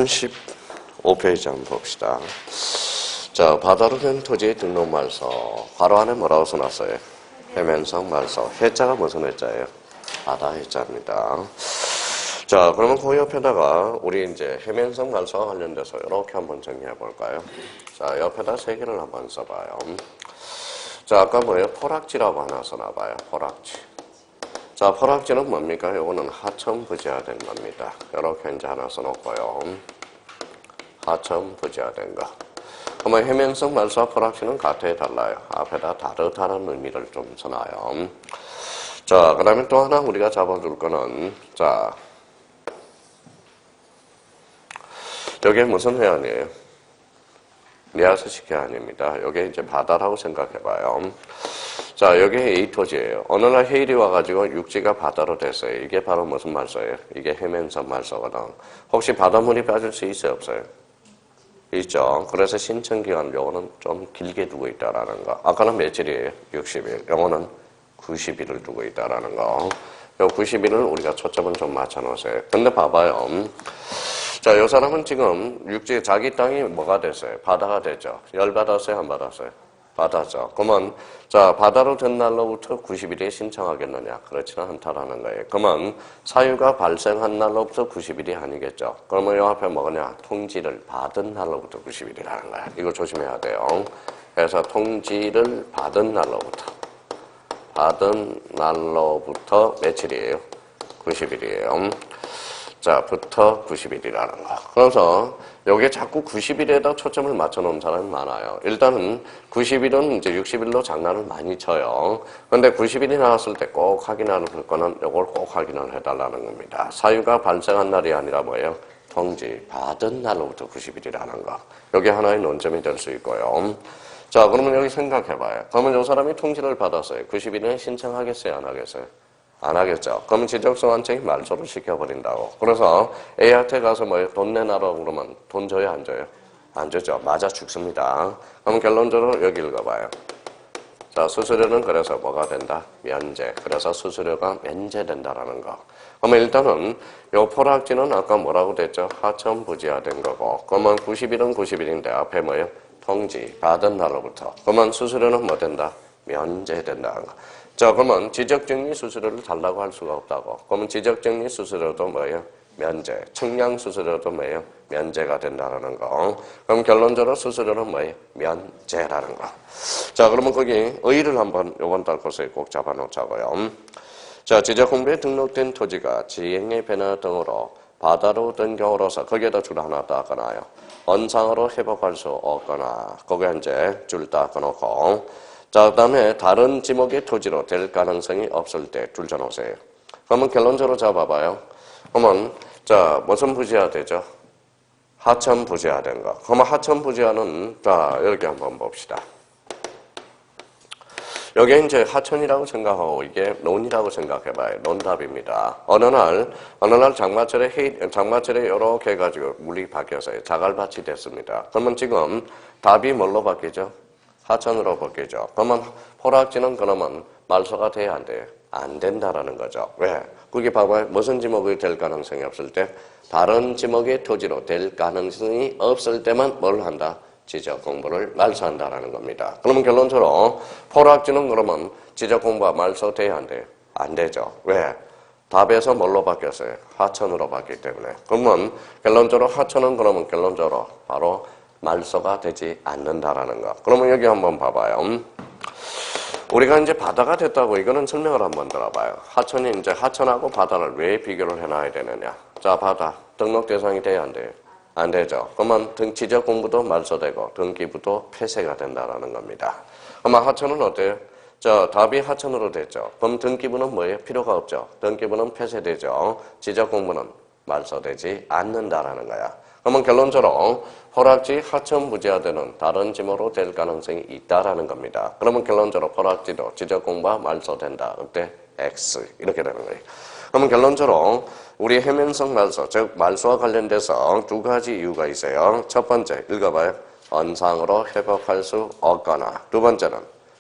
35페이지 한번 봅시다. 자, 바다로 된 토지의 등록 말서. 괄호 안에 뭐라고 써놨어요? 해면성 말서. 해자가 무슨 해자예요? 바다 해자입니다. 자, 그러면 그 옆에다가 우리 이제 해면성 말서와 관련돼서 이렇게 한번 정리해 볼까요? 자, 옆에다 세 개를 한번 써봐요. 자, 아까 뭐예요? 포락지라고 하나 써놔봐요. 포락지. 자, 포락지는 뭡니까? 요거는 하천부지화된 겁니다. 이렇게 이제 하나 써놓고요. 하천부지화된 거. 그러면 해면성 말소와 포락지는 같아요, 달라요? 앞에다 다르다는 의미를 좀 써놔요. 자, 그 다음에 또 하나 우리가 잡아줄 거는, 자, 여기에 무슨 해안이에요? 리아스식 해안입니다. 여기 이제 바다라고 생각해봐요. 자, 여기 A 토지예요. 어느 날 해일이 와가지고 육지가 바다로 됐어요. 이게 바로 무슨 말소예요? 이게 해면성 말소거든. 혹시 바닷물이 빠질 수 있어요, 없어요? 있죠. 그래서 신청기간 요거는 좀 길게 두고 있다라는 거. 아까는 며칠이에요? 60일. 요거는 90일을 두고 있다라는 거. 요 90일을 우리가 초점을 좀 맞춰놓으세요. 근데 봐봐요. 자, 요 사람은 지금 육지에 자기 땅이 뭐가 됐어요? 바다가 됐죠. 열 받았어요? 안 받았어요? 받았죠. 그러면 자, 바다로 된 날로부터 90일에 신청하겠느냐? 그렇지는 않다라는 거예요. 그러면 사유가 발생한 날로부터 90일이 아니겠죠. 그러면 이 앞에 뭐냐? 통지를 받은 날로부터 90일이라는 거야. 이거 조심해야 돼요. 그래서 통지를 받은 날로부터 며칠이에요? 90일이에요. 자, 부터 90일이라는 거. 그래서 여기에 자꾸 90일에다 초점을 맞춰놓은 사람이 많아요. 일단은 90일은 이제 60일로 장난을 많이 쳐요. 그런데 90일이 나왔을 때 꼭 확인할 거는 이걸 꼭 확인을 해달라는 겁니다. 사유가 발생한 날이 아니라 뭐예요? 통지 받은 날로부터 90일이라는 거. 여기 하나의 논점이 될 수 있고요. 자, 그러면 여기 생각해봐요. 그러면 이 사람이 통지를 받았어요. 90일에 신청하겠어요? 안 하겠어요? 안 하겠죠. 그러면 지적소환청이 말소를 시켜버린다고. 그래서 A한테 가서 뭐예요? 돈 내놔라고 그러면 돈 줘요? 안 줘요? 안 주죠. 맞아 죽습니다. 그럼 결론적으로 여기 읽어봐요. 자, 수수료는 그래서 뭐가 된다? 면제. 그래서 수수료가 면제된다라는 거. 그러면 일단은 요 포락지는 아까 뭐라고 됐죠? 하천부지화된 거고. 그러면 90일은 90일인데 앞에 뭐예요? 통지 받은 날로부터. 그러면 수수료는 뭐 된다? 면제된다는 거. 자, 그러면 지적정리 수수료를 달라고 할 수가 없다고. 그러면 지적정리 수수료도 뭐예요? 면제. 측량 수수료도 뭐예요? 면제가 된다는 거. 그럼 결론적으로 수수료는 뭐예요? 면제라는 거. 자, 그러면 거기 의의를 한번 요번 달 것에 꼭 잡아놓자고요. 자, 지적공부에 등록된 토지가 지행의 변화 등으로 바다로 된 경우로서 거기에다 줄 하나 닦아놔요. 언상으로 회복할 수 없거나 거기에 이제 줄 닦아놓고 자, 그 다음에 다른 지목의 토지로 될 가능성이 없을 때 줄 쳐놓으세요. 그러면 결론적으로 잡아봐요. 그러면 자, 무슨 부지화 되죠? 하천 부지화된 거. 그러면 하천 부지화는 자, 이렇게 한번 봅시다. 여기 이제 하천이라고 생각하고 이게 논이라고 생각해봐요. 논답입니다. 어느 날 장마철에 이렇게 해가지고 물이 바뀌었어요. 자갈밭이 됐습니다. 그러면 지금 답이 뭘로 바뀌죠? 하천으로 바뀌죠. 그러면 포락지는 그러면 말소가 돼야 안 돼요? 안 된다라는 거죠. 왜? 그게 봐봐요. 무슨 지목이 될 가능성이 없을 때? 다른 지목의 토지로 될 가능성이 없을 때만 뭘 한다? 지적 공부를 말소한다라는 겁니다. 그러면 결론적으로 포락지는 그러면 지적 공부가 말소 돼야 안 돼요? 안 되죠. 왜? 답에서 뭘로 바뀌었어요? 하천으로 바뀌기 때문에. 그러면 결론적으로 하천은 그러면 결론적으로 바로 말소가 되지 않는다라는 거. 그러면 여기 한번 봐봐요. 우리가 이제 바다가 됐다고 이거는 설명을 한번 들어봐요. 하천이 이제 하천하고 바다를 왜 비교를 해놔야 되느냐. 자, 바다 등록 대상이 돼야 안 돼요? 안 되죠. 그러면 지적 공부도 말소되고 등기부도 폐쇄가 된다라는 겁니다. 그러면 하천은 어때요? 자, 답이 하천으로 됐죠. 그럼 등기부는 뭐예요? 필요가 없죠. 등기부는 폐쇄되죠. 지적 공부는 말소되지 않는다라는 거야. 그러면 결론적으로 포락지 하천 부지화되는 다른 지목으로 될 가능성이 있다라는 겁니다. 그러면 결론적으로 포락지도 지적 공부가 말소된다. 그때 X 이렇게 되는 거예요. 그러면 결론적으로 우리 해면성 말소, 즉 말소와 관련돼서 두 가지 이유가 있어요. 첫 번째 읽어봐요. 언상으로 회복할 수 없거나 두 번째는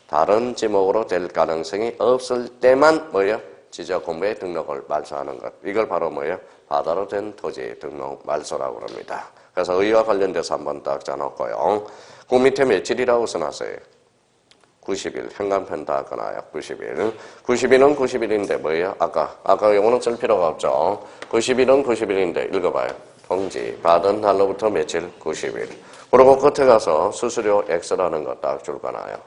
다른 지목으로 될 가능성이 없을 때만 뭐예요? 지적 공부에 등록을 말소하는 것. 이걸 바로 뭐예요? 바다로 된 토지 등록 말소라고 합니다. 그래서 의와 관련돼서 한번 딱 짜놓고요. 그 밑에 며칠이라고 써놨어요? 90일. 현관편 다 끊어요. 90일. 90일은 90일인데 뭐예요? 아까 요거는 쓸 필요가 없죠. 90일은 90일인데 읽어봐요. 통지. 받은 날로부터 며칠? 90일. 그리고 끝에 가서 수수료 X라는 거 딱 줄 거나요?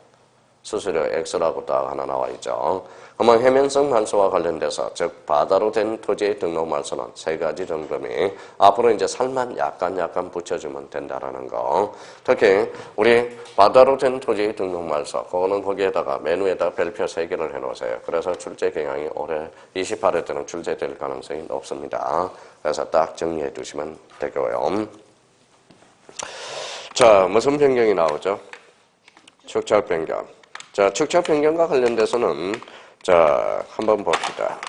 수수료 X라고 딱 하나 나와 있죠. 그러면 해면성 말소와 관련돼서 즉 바다로 된 토지의 등록 말소는 세 가지 정도미 앞으로 이제 살만 약간 붙여주면 된다라는 거. 특히 우리 바다로 된 토지의 등록 말소 그거는 거기에다가 메뉴에다 별표 3개를 해놓으세요. 그래서 출제 경향이 올해 28회 때는 출제될 가능성이 높습니다. 그래서 딱 정리해 두시면 되고요. 자, 무슨 변경이 나오죠? 축척 변경. 자, 축척 변경과 관련돼서는 자, 한번 봅시다.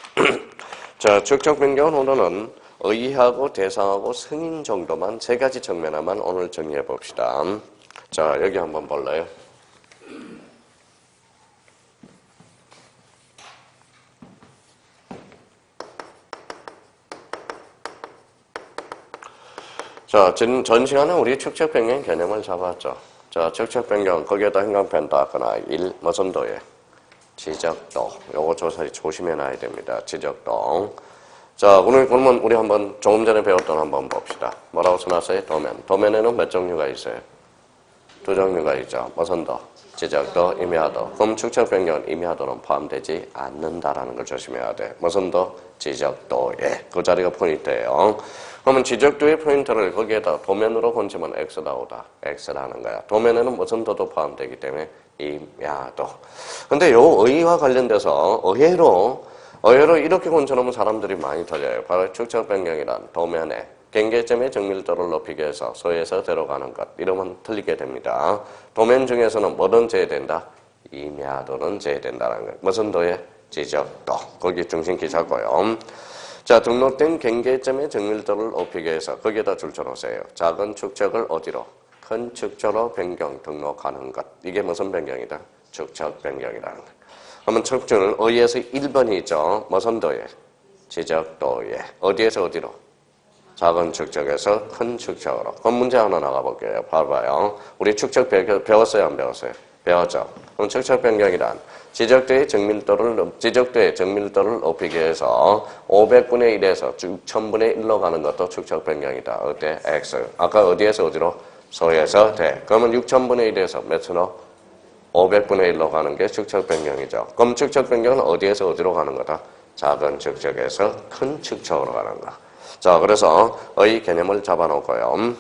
자, 축척 변경은 오늘은 의의하고 대상하고 승인 정도만 세 가지 측면에만 오늘 정리해 봅시다. 자, 여기 한번 볼래요? 자, 전 시간에 우리 축척 변경 개념을 잡았죠. 자, 축척 변경 거기에다 현관펜 닦거나 1. 무슨 도에? 지적도. 요거 조심해 놔야 됩니다. 지적도. 자, 그러면 우리 한번 조금 전에 배웠던 한번 봅시다. 뭐라고 써놨어요? 도면. 도면에는 몇 종류가 있어요? 2종류가 있죠. 무슨 도? 지적도, 임야도. 그럼 축척 변경은 임야도는 포함되지 않는다라는 걸 조심해야 돼. 무슨 도? 지적도에. 그 자리가 포인트예요. 그러면 지적도의 포인트를 거기에다 도면으로 건치면 X 나오다. X라는 거야. 도면에는 무슨 도도 포함되기 때문에 임야도. 근데 요 의의와 관련돼서 의외로 이렇게 건쳐놓으면 사람들이 많이 틀려요. 바로 축척 변경이란 도면에 경계점의 정밀도를 높이기 위해서 소에서 데려가는 것. 이러면 틀리게 됩니다. 도면 중에서는 뭐든 제외된다? 임야도는 제외된다는 거예요. 무슨 도에? 지적도. 거기 중심키 잡고요. 자, 등록된 경계점의 정밀도를 높이기 위해서 거기에다 줄 쳐놓으세요. 작은 축척을 어디로? 큰 축척으로 변경 등록하는 것. 이게 무슨 변경이다? 축척 변경이라는 것. 그러면 축척은 의에서 1번이 있죠. 무슨 도에? 지적도에. 어디에서 어디로? 작은 축척에서 큰 축척으로. 그럼 문제 하나 나가볼게요. 봐봐요. 우리 축척 배웠어요? 안 배웠어요? 배웠죠. 그럼 축척 변경이란 지적도의 정밀도를 높이기 위해서 500분의 1에서 6000분의 1로 가는 것도 축척 변경이다. 어때? X. 아까 어디에서 어디로? 소에서 대. 그러면 6000분의 1에서 몇으로? 500분의 1로 가는 게 축척 변경이죠. 그럼 축척 변경은 어디에서 어디로 가는 거다? 작은 축척에서 큰 축척으로 가는 거. 자, 그래서 의 개념을 잡아놓고요.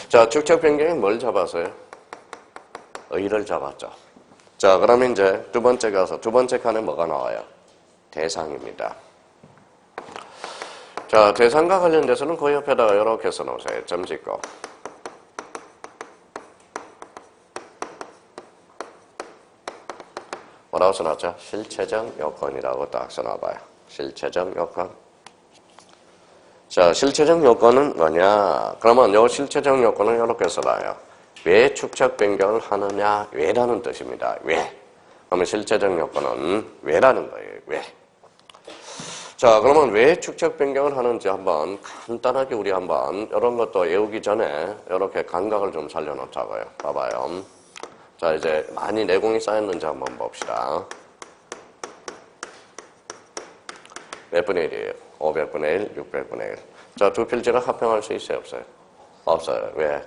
자, 축척 변경이 뭘 잡았어요? 의를 잡았죠. 자, 그러면 이제 두 번째 가서 두 번째 칸에 뭐가 나와요? 대상입니다. 자, 대상과 관련돼서는 그 옆에다가 이렇게 써놓으세요. 점 찍고. 뭐라고 써놨죠? 실체적 요건이라고 딱 써놔봐요. 실체적 요건. 자, 실체적 요건은 뭐냐? 그러면 요 실체적 요건은 이렇게 써놔요. 왜 축척 변경을 하느냐? 왜라는 뜻입니다. 왜? 그러면 실체적 요건은 왜라는 거예요. 왜? 자, 그러면 왜 축척 변경을 하는지 한번 간단하게 우리 한번 이런 것도 외우기 전에 이렇게 감각을 좀 살려놓자고요. 봐봐요. 자, 이제 많이 내공이 쌓였는지 한번 봅시다. 몇 분의 1이에요? 500분의 1, 600분의 1. 자, 두 필지를 합평할 수 있어요? 없어요? 없어요. 왜?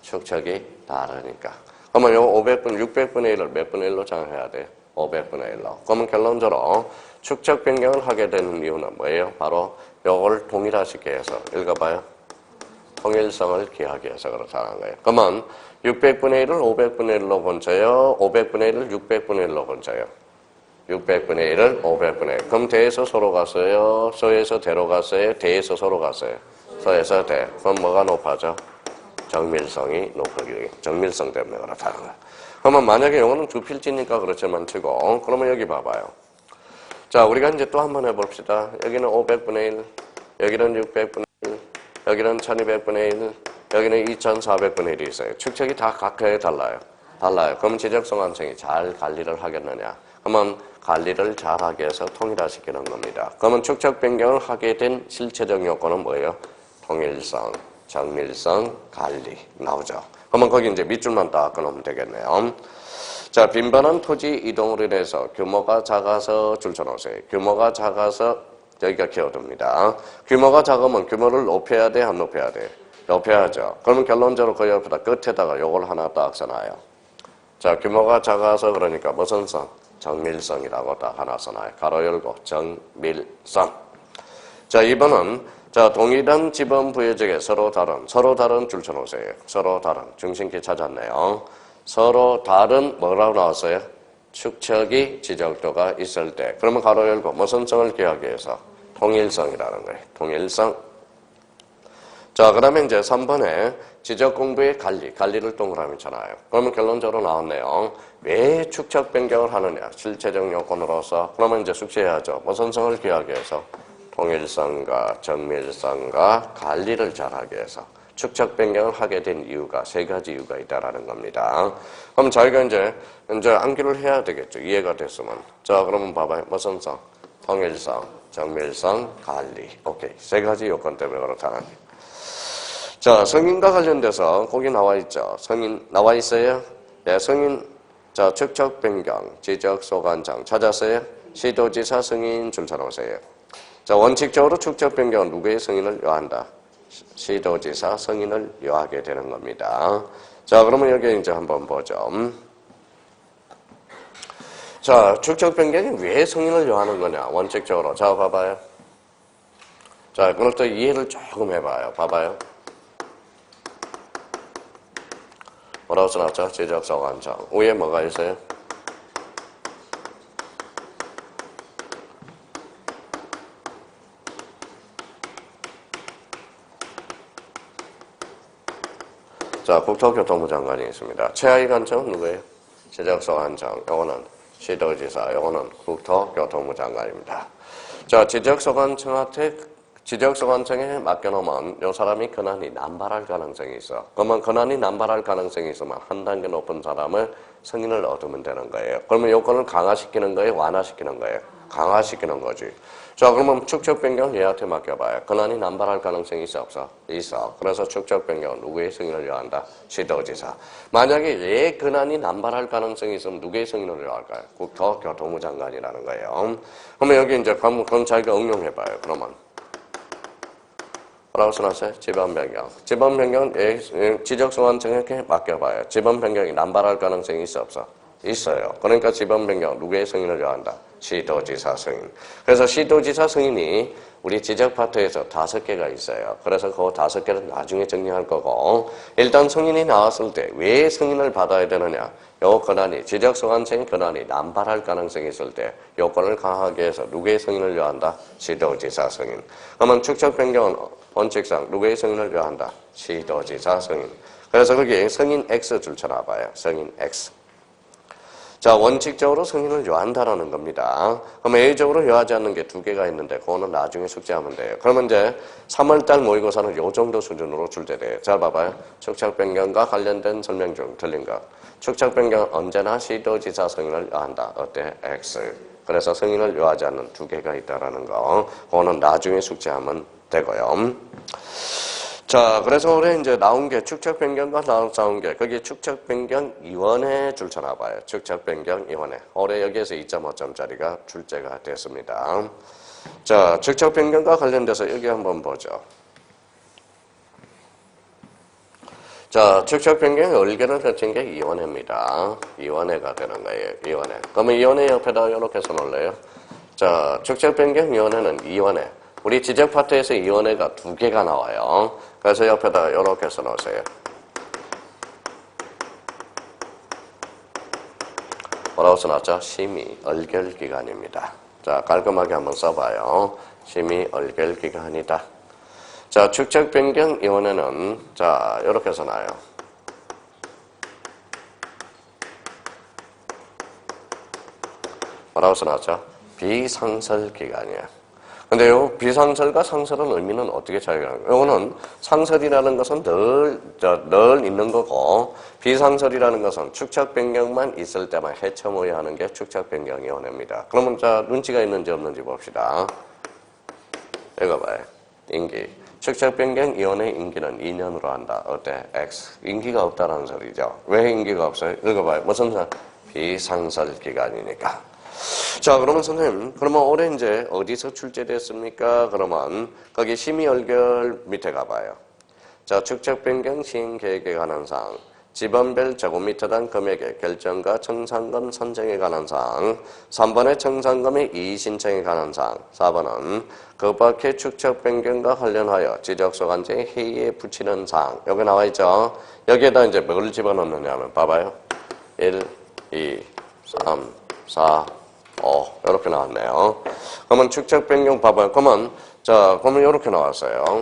축척이 다르니까. 그러면 요 600분의 1을 몇 분의 1로 정해야 돼요? 500분의 1로. 그러면 결론적으로 축척 변경을 하게 되는 이유는 뭐예요? 바로 요걸 통일화시키기 위해서. 읽어봐요. 통일성을 기하기 위해서 그렇다는 거예요. 그러면 600분의 1을 500분의 1로 건져요? 500분의 1을 600분의 1로 건져요? 600분의 1을 500분의 1. 그럼 대에서 소로 갔어요? 소에서 대로 갔어요? 대에서 소로 갔어요? 소에서 대. 그럼 뭐가 높아져? 정밀성이 높아지기. 정밀성 때문에 그렇다는 거야. 그러면 만약에 요거는 두 필지니까 그렇지만 치고, 그러면 여기 봐봐요. 자, 우리가 이제 또 한번 해봅시다. 여기는 500분의 1, 여기는 600분의 1, 여기는 1200분의 1, 여기는 2400분의 1이 있어요. 축척이 다 각각에 달라요. 달라요. 그럼 지적성한성이 잘 관리를 하겠느냐? 그러면 관리를 잘하게 해서 통일화시키는 겁니다. 그러면 축적 변경을 하게 된 실체적 요건은 뭐예요? 통일성, 정밀성, 관리 나오죠. 그러면 거기 이제 밑줄만 딱 끊으면 되겠네요. 자, 빈번한 토지 이동으로 인해서 규모가 작아서 줄 쳐놓으세요. 규모가 작아서 여기가 키워드입니다. 규모가 작으면 규모를 높여야 돼, 안 높여야 돼? 높여야죠. 그러면 결론적으로 그 옆에다 끝에다가 요걸 하나 딱 써놔요. 자, 규모가 작아서 그러니까 무슨 성? 정밀성이라고 딱 하나 써놔요. 가로 열고 정밀성. 자, 2번은 자, 동일한 지번 부여적에 서로 다른 줄 쳐놓으세요. 서로 다른 중심키 찾았네요. 서로 다른 뭐라고 나왔어요? 축척이 지적도가 있을 때. 그러면 가로 열고 무슨 성을 기하기 위해서? 통일성이라는 거예요. 통일성. 자, 그 다음에 이제 3번에 지적 공부의 관리를 동그라미 쳐놔요. 그러면 결론적으로 나왔네요. 왜 축척 변경을 하느냐? 실체적 요건으로서. 그러면 이제 숙지해야죠. 무슨 성을 기하기 위해서? 통일성과 정밀성과 관리를 잘하기 위해서. 축척 변경을 하게 된 이유가 세 가지 이유가 있다라는 겁니다. 그럼 저희가 이제 암기를 해야 되겠죠. 이해가 됐으면. 자, 그러면 봐봐요. 무슨 성? 통일성, 정밀성, 관리. 오케이. 세 가지 요건 때문에 그렇다는 거예요. 자, 성인과 관련돼서 거기 나와 있죠. 성인 나와 있어요? 네, 성인. 자, 축척 변경, 지적 소관장 찾았어요? 시도지사 승인 줄 쳐놓으세요. 자, 원칙적으로 축척 변경은 누구의 승인을 요한다? 시도지사 승인을 요하게 되는 겁니다. 자, 그러면 여기 이제 한번 보죠. 자, 축척 변경이 왜 승인을 요하는 거냐? 원칙적으로. 자, 봐봐요. 자, 그것도 이해를 조금 해봐요. 봐봐요. 뭐라고 써놨죠? 지적소관청. 위에 뭐가 있어요? 자, 국토교통부 장관이 있습니다. 최하위 관청은 누구예요? 지적소관청. 요거는 시도지사. 요거는 국토교통부 장관입니다. 자, 지적소관청에 맡겨놓으면 요 사람이 권한이 남발할 가능성이 있어. 그러면 권한이 남발할 가능성이 있으면 한 단계 높은 사람을 승인을 얻으면 되는 거예요. 그러면 요건을 강화시키는 거예요? 완화시키는 거예요? 강화시키는 거지. 자, 그러면 축적 변경 얘한테 맡겨봐요. 권한이 남발할 가능성이 있어, 없어? 있어. 그래서 축적 변경은 누구의 승인을 요한다? 시도지사. 만약에 얘 권한이 남발할 가능성이 있으면 누구의 승인을 요할까요? 국토교통부 장관이라는 거예요. 그러면 여기 이제 그럼 자기가 응용해봐요. 그러면. 뭐라고 써놨어요? 지번 변경. 지번 변경은 지적소관청에게 맡겨봐요. 지번 변경이 남발할 가능성이 있어, 없어? 있어요. 그러니까 지번 변경 누구의 승인을 요한다? 시도지사 승인. 그래서 시도지사 승인이 우리 지적파트에서 5개가 있어요. 그래서 그 5개는 나중에 정리할 거고, 일단 승인이 나왔을 때 왜 승인을 받아야 되느냐? 요 권한이, 지적소관청의 권한이 남발할 가능성이 있을 때 요건을 강하게 해서 누구의 승인을 요한다? 시도지사 승인. 그러면 축적 변경은 원칙상 누구의 승인을 요한다? 시도지사 승인. 그래서 거기 승인 X 줄 쳐놔봐요. 승인 X. 자, 원칙적으로 승인을 요한다라는 겁니다. 그럼 A적으로 요하지 않는 게 2개가 있는데 그거는 나중에 숙지하면 돼요. 그러면 이제 3월달 모의고사는 요 정도 수준으로 출제돼요. 자, 봐봐요. 축척 변경과 관련된 설명 중 틀린 거. 축척 변경은 언제나 시도지사 승인을 요한다. 어때? X. 그래서 승인을 요하지 않는 2개가 있다라는 거. 그거는 나중에 숙지하면 되고요. 자, 그래서 올해 이제 나온 게 축척 변경과 나온 게 거기에 축척 변경 위원회 줄 쳐놔봐요. 축척 변경 위원회. 올해 여기에서 2.5점짜리가 출제가 됐습니다. 자, 축척 변경과 관련돼서 여기 한번 보죠. 자, 축척 변경의 의견을 거친 게 위원회입니다. 위원회가 되는 거예요. 위원회. 그러면 위원회 옆에다 이렇게 써놓을래요. 자, 축척 변경 위원회는 위원회. 우리 지적 파트에서 위원회가 2개가 나와요. 그래서 옆에다 이렇게 써놓으세요. 뭐라고 써놨죠? 심의 의결기관입니다. 자, 깔끔하게 한번 써봐요. 심의 의결기관이다. 자, 축척 변경 위원회는 자, 이렇게 써놔요. 뭐라고 써놨죠? 비상설기관이야. 근데 요 비상설과 상설은 의미는 어떻게 차이가 나요? 요거는 상설이라는 것은 늘 있는 거고, 비상설이라는 것은 축적 변경만 있을 때만 해쳐모여 하는 게 축적 변경이원회입니다. 그러면 자, 눈치가 있는지 없는지 봅시다. 읽어봐요. 임기. 축적 변경 이원의 임기는 2년으로 한다. 어때? X. 임기가 없다라는 소리죠. 왜 임기가 없어요? 읽어봐요. 무슨 비상설 기간이니까. 자, 그러면 선생님, 그러면 올해 이제 어디서 출제됐습니까? 그러면 거기 심의얼결 밑에 가봐요. 자, 축적 변경 시행 계획에 관한 사항, 지번별 제곱미터당 금액의 결정과 청산금 선정에 관한 사항, 3번의 청산금의 이의 신청에 관한 사항, 4번은 그 밖의 축적 변경과 관련하여 지적소관제의 회의에 붙이는 사항. 여기 나와 있죠? 여기에다 이제 뭘 집어넣느냐 하면 봐봐요. 1, 2, 3, 4, 이렇게 나왔네요. 그러면 축적 변경 봐봐요. 그러면 이렇게 나왔어요.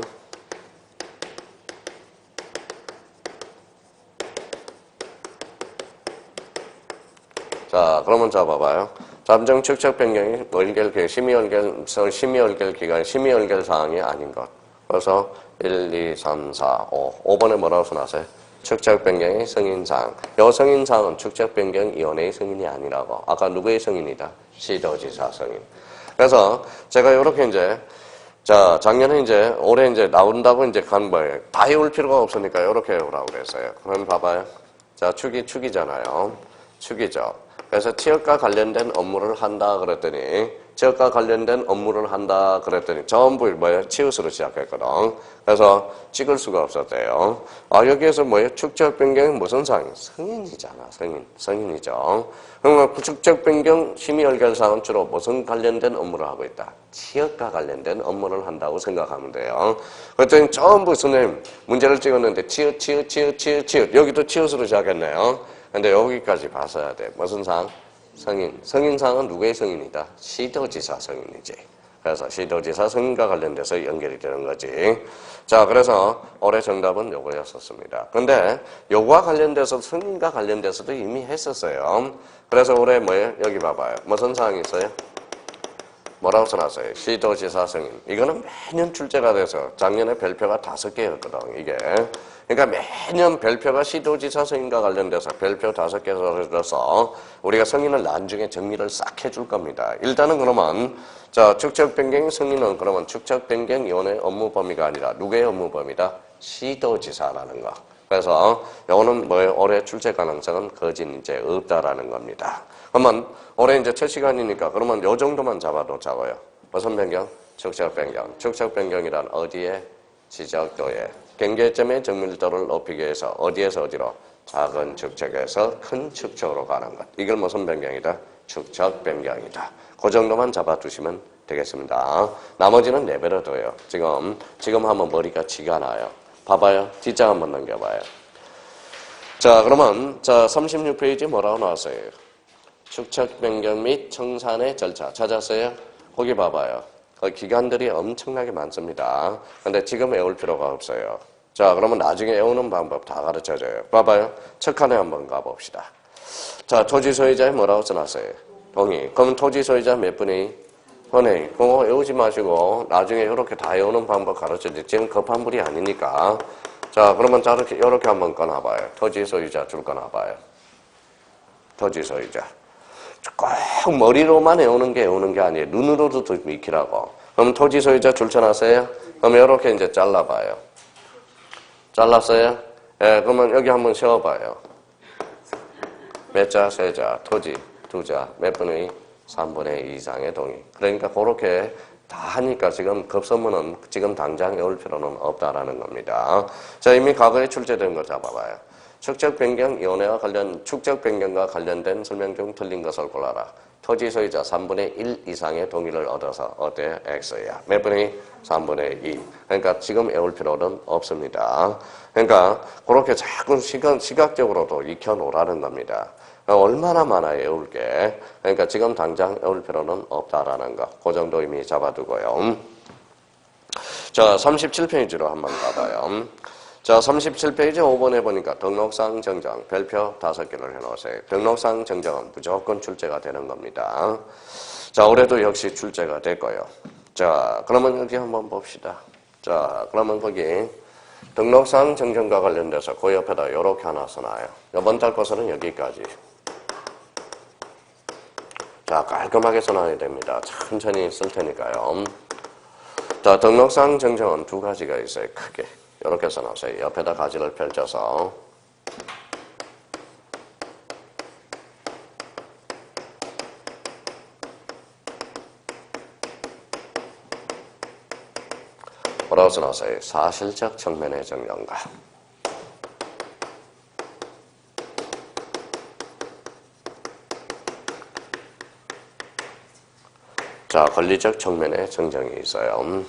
자, 그러면 봐봐요. 잠정 축적 변경이 심의얼결 기간, 심의얼결 사항이 아닌 것. 그래서 1, 2, 3, 4, 5번에 뭐라고 써놨어요? 축적 변경의 승인사항. 요 승인사항은 축적 변경위원회의 승인이 아니라고. 아까 누구의 승인이다? 시도지사 승인. 그래서 제가 이렇게 이제, 자, 작년에 이제, 올해 이제 나온다고 이제 간 거예요. 다 외울 필요가 없으니까 이렇게 외우라고 그랬어요. 그럼 봐봐요. 자, 축이잖아요. 축이죠. 그래서 취업과 관련된 업무를 한다 그랬더니, 취업과 관련된 업무를 한다 그랬더니 전부 뭐예요? 치읓으로 시작했거든. 그래서 찍을 수가 없었대요. 여기에서 뭐예요? 축적 변경이 무슨 사항이? 승인이잖아. 승인이죠. 그러면 축적 변경 심의 얼결 사항은 주로 무슨 관련된 업무를 하고 있다? 취업과 관련된 업무를 한다고 생각하면 돼요. 그랬더니 전부 선생님 문제를 찍었는데 치읓 여기도 치읓으로 시작했네요. 근데 여기까지 봤어야 돼. 무슨 사항? 승인사항은 누구의 승인이다? 시도지사 승인이지. 그래서 시도지사 승인과 관련돼서 연결이 되는 거지. 자, 그래서 올해 정답은 요거였었습니다. 근데 요거와 관련돼서 승인과 관련돼서도 이미 했었어요. 그래서 올해 뭐예요? 여기 봐봐요. 무슨 사항이 있어요? 뭐라고 써놨어요? 시도지사 승인. 이거는 매년 출제가 돼서 작년에 별표가 5개였거든, 이게. 그러니까 매년 별표가 시도지사 승인과 관련돼서 별표 5개 써서 우리가 승인을 나중에 정리를 싹 해줄 겁니다. 일단은 그러면 자, 축적 변경 승인은 그러면 축적 변경위원회 업무 범위가 아니라 누구의 업무 범위다? 시도지사라는 거. 그래서 요거는 뭐예요? 올해 출제 가능성은 거진 이제 없다라는 겁니다. 그러면 올해 이제 첫 시간이니까 그러면 요 정도만 잡아도 작아요. 무슨 변경? 축적 변경. 축적 변경이란 어디에? 지적도에. 경계점의 정밀도를 높이기 위해서 어디에서 어디로? 작은 축적에서 큰 축적으로 가는 것. 이걸 무슨 변경이다? 축적 변경이다. 그 정도만 잡아두시면 되겠습니다. 나머지는 내버려둬요. 지금 하면 머리가 쥐가 나요. 봐봐요. 뒷장 한번 넘겨봐요. 자, 그러면 36페이지 뭐라고 나왔어요? 축적 변경 및 청산의 절차 찾았어요? 거기 봐봐요. 기간들이 엄청나게 많습니다. 근데 지금 외울 필요가 없어요. 자, 그러면 나중에 외우는 방법 다 가르쳐줘요. 봐봐요. 첫 칸에 한번 가봅시다. 자, 토지 소유자에 뭐라고 써놨어요? 동의. 그럼 토지 소유자 몇 분이? 선생님, 그거 외우지 마시고 나중에 이렇게 다 외우는 방법 가르쳐주지. 지금 급한 불이 아니니까. 자, 그러면 이렇게 한번 꺼놔봐요. 토지 소유자 줄 꺼놔봐요. 토지 소유자. 꼭 머리로만 외우는 게 아니에요. 눈으로도 더 익히라고. 그럼 토지 소유자 줄 쳐놨어요? 그럼 이렇게 이제 잘라봐요. 잘랐어요? 예, 그러면 여기 한번 세워봐요. 몇 자, 세 자, 토지, 두 자, 몇 분의 3분의 2 이상의 동의. 그러니까 그렇게 다 하니까 지금 급선문은 지금 당장 외울 필요는 없다라는 겁니다. 자, 이미 과거에 출제된 거 잡아봐요. 축적 변경위원회와 축적 변경과 관련된 설명 중 틀린 것을 골라라. 토지 소유자 3분의 1 이상의 동의를 얻어서 어때? X야. 몇 분의 3분의 2. 그러니까 지금 외울 필요는 없습니다. 그러니까 그렇게 자꾸 시각적으로도 익혀놓으라는 겁니다. 얼마나 많아요, 외울 게. 그러니까 지금 당장 외울 필요는 없다라는 거. 그 정도 이미 잡아두고요. 자, 37페이지로 한번 가봐요. 자, 37페이지 5번에 보니까 등록상 정정, 별표 5개를 해놓으세요. 등록상 정정은 무조건 출제가 되는 겁니다. 자, 올해도 역시 출제가 됐고요. 자, 그러면 여기 한번 봅시다. 자, 그러면 거기 등록상 정정과 관련돼서 그 옆에다 이렇게 하나 써놔요. 이번 달 것은 여기까지. 자, 깔끔하게 써놔야 됩니다. 천천히 쓸 테니까요. 자, 등록상 정정은 두 가지가 있어요. 크게. 이렇게 써놓으세요. 옆에다 가지를 펼쳐서. 뭐라고 써놨어요? 사실적 측면의 정정과. 자, 권리적 측면의 정정이 있어요.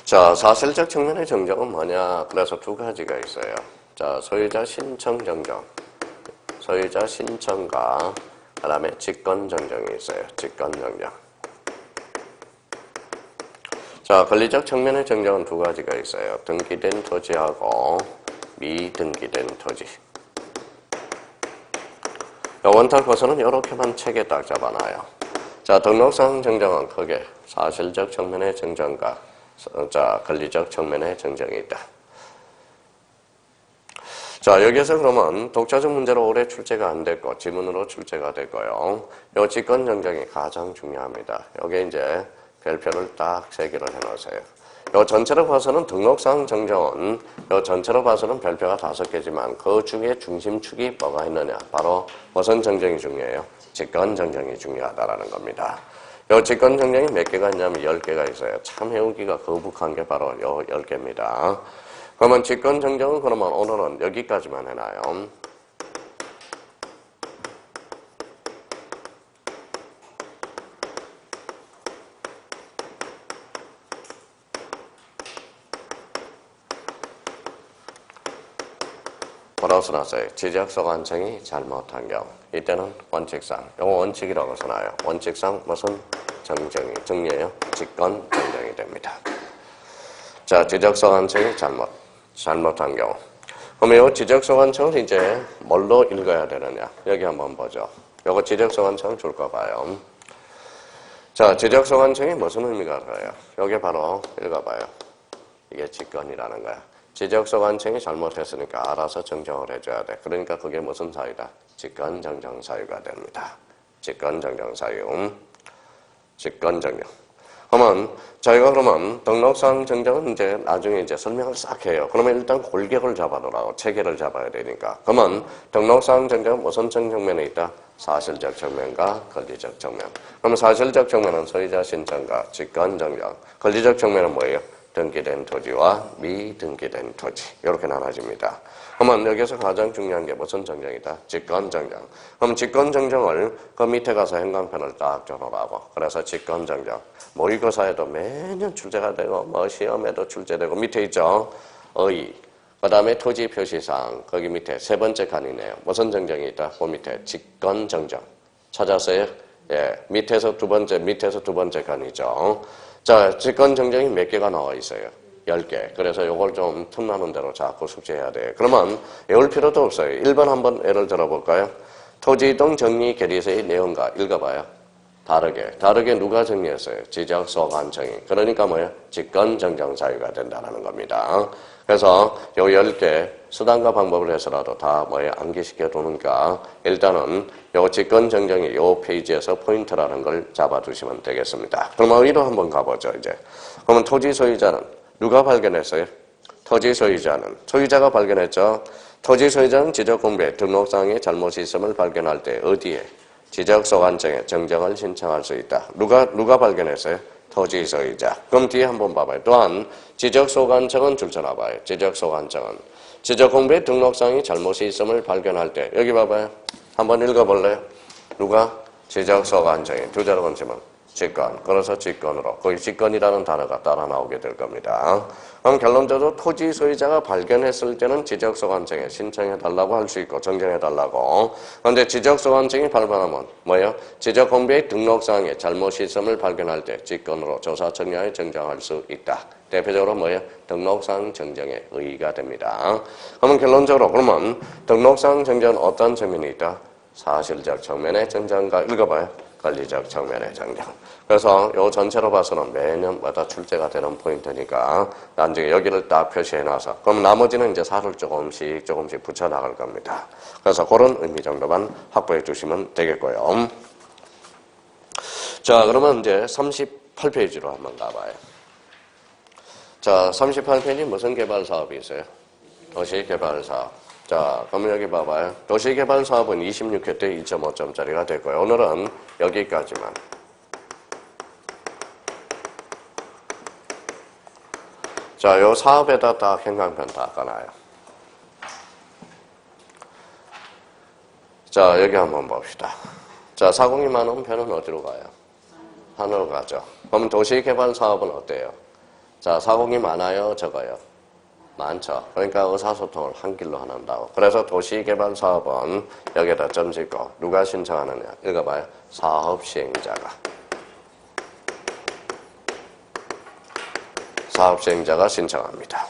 자, 사실적 측면의 정정은 뭐냐? 그래서 두 가지가 있어요. 자, 소유자 신청 정정. 소유자 신청과 그 다음에 직권 정정이 있어요. 직권 정정. 자, 권리적 측면의 정정은 두 가지가 있어요. 등기된 토지하고 미등기된 토지. 원탁 거서는 이렇게만 책에 딱 잡아놔요. 자, 등록상 정정은 크게 사실적 측면의 정정과 자, 권리적 측면의 정정이 있다. 자, 여기에서 그러면 독자적 문제로 올해 출제가 안 됐고 지문으로 출제가 됐고요. 요 직권 정정이 가장 중요합니다. 여기 이제 별표를 딱 3개를 해놓으세요. 요 전체로 봐서는 등록상 정정은 요 전체로 봐서는 별표가 5개지만 그 중에 중심축이 뭐가 있느냐? 바로 무슨 정정이 중요해요? 직권 정정이 중요하다라는 겁니다. 요 직권 정정이 몇 개가 있냐면 10개가 있어요. 참 해오기가 거북한 게 바로 요 10개입니다. 그러면 직권 정정은 그러면 오늘은 여기까지만 해놔요. 뭐라고 써놨어요? 지적소관청이 잘못한 경우. 이때는 원칙상, 이거 원칙이라고 써놔요. 원칙상 무슨 정정이, 정리해요? 직권 정정이 됩니다. 자, 지적소관청이 잘못한 경우. 그러면 이 지적소관청을 이제 뭘로 읽어야 되느냐? 여기 한번 보죠. 요거 지적소관청 줄까 봐요. 자, 지적소관청이 무슨 의미가 있어요? 여기 바로 읽어봐요. 이게 직권이라는 거야. 지적소관청이 잘못했으니까 알아서 정정을 해줘야 돼. 그러니까 그게 무슨 사유다? 직권정정 사유가 됩니다. 직권정정 사유. 직권정정. 그러면 저희가 그러면 등록상 정정은 이제 나중에 이제 설명을 싹 해요. 그러면 일단 골격을 잡아놓으라고 체계를 잡아야 되니까. 그러면 등록상 정정은 무슨 정면에 있다? 사실적 측면과 권리적 측면. 그러면 사실적 측면은 소유자 신청과 직권정정. 권리적 측면은 뭐예요? 등기된 토지와 미등기된 토지. 이렇게 나눠집니다. 그러면 여기서 가장 중요한 게 무슨 정정이다? 직권정정. 그럼 직권정정을 그 밑에 가서 행간편을 딱 적어라고. 그래서 직권정정. 모의고사에도 매년 출제가 되고 뭐 시험에도 출제되고 밑에 있죠. 의. 그 다음에 토지 표시사항. 거기 밑에 세 번째 칸이네요. 무슨 정정이 있다? 그 밑에 직권정정. 찾았어요? 예. 밑에서 두 번째 칸이죠. 자, 직권정정이 몇 개가 나와 있어요? 10개. 그래서 요걸 좀 틈나는 대로 자꾸 숙제해야 돼요. 그러면 외울 필요도 없어요. 1번 한번 예를 들어볼까요? 토지이동 정리 결의서의 내용과 읽어봐요. 다르게 누가 정리했어요? 지적소관청이. 그러니까 뭐예요? 직권정정 사유가 된다는 겁니다. 그래서 요 10개 수단과 방법을 해서라도 다 뭐예요? 암기시켜 두니까 일단은 요 직권정정이 요 페이지에서 포인트라는 걸 잡아두시면 되겠습니다. 그럼 의로 한번 가보죠, 이제. 그러면 토지 소유자는 누가 발견했어요? 토지 소유자는. 소유자가 발견했죠? 토지 소유자는 지적공부에 등록상에 잘못이 있음을 발견할 때 어디에? 지적소관청에 정정을 신청할 수 있다. 누가 발견했어요? 토지 소유자. 그럼 뒤에 한번 봐봐요. 또한 지적소관청은 줄쳐놔봐요. 지적소관청은 지적공부에 등록상이 잘못이 있음을 발견할 때 여기 봐봐요. 한번 읽어볼래요? 누가? 지적소관청이. 두 자로 건치면 직권. 그래서 직권으로. 거기 직권이라는 단어가 따라 나오게 될 겁니다. 그럼 결론적으로 토지 소유자가 발견했을 때는 지적소관청에 신청해달라고 할 수 있고 정정해달라고. 그런데 지적소관청이 발견하면 뭐예요? 지적공부의 등록사항에 잘못이 있음을 발견할 때 직권으로 조사청량에 정정할 수 있다. 대표적으로 뭐예요? 등록사항 정정의 의의가 됩니다. 그러면 결론적으로 그러면 등록사항 정정은 어떤 측면이 있다? 사실적 측면의 정정과 읽어봐요. 권리적 정면의 정정. 그래서 요 전체로 봐서는 매년마다 출제가 되는 포인트니까 나중에 여기를 딱 표시해 놔서 그럼 나머지는 이제 살을 조금씩 붙여 나갈 겁니다. 그래서 그런 의미 정도만 확보해 주시면 되겠고요. 자, 그러면 이제 38페이지로 한번 가봐요. 자, 38페이지 무슨 개발 사업이 있어요? 도시개발 사업. 자, 그러면 여기 봐봐요. 도시개발 사업은 26회 때 2.5점짜리가 됐고요. 오늘은 여기까지만. 자, 요 사업에다 딱 행강편 다 까놔요. 자, 여기 한번 봅시다. 자, 402만원 편은 어디로 가요? 산으로 가죠. 그럼 도시개발 사업은 어때요? 자, 402 많아요? 적어요? 많죠. 그러니까 의사소통을 한 길로 한다고. 그래서 도시개발 사업은 여기에다 점 짓고 누가 신청하느냐? 읽어봐요. 사업시행자가. 사업시행자가 신청합니다.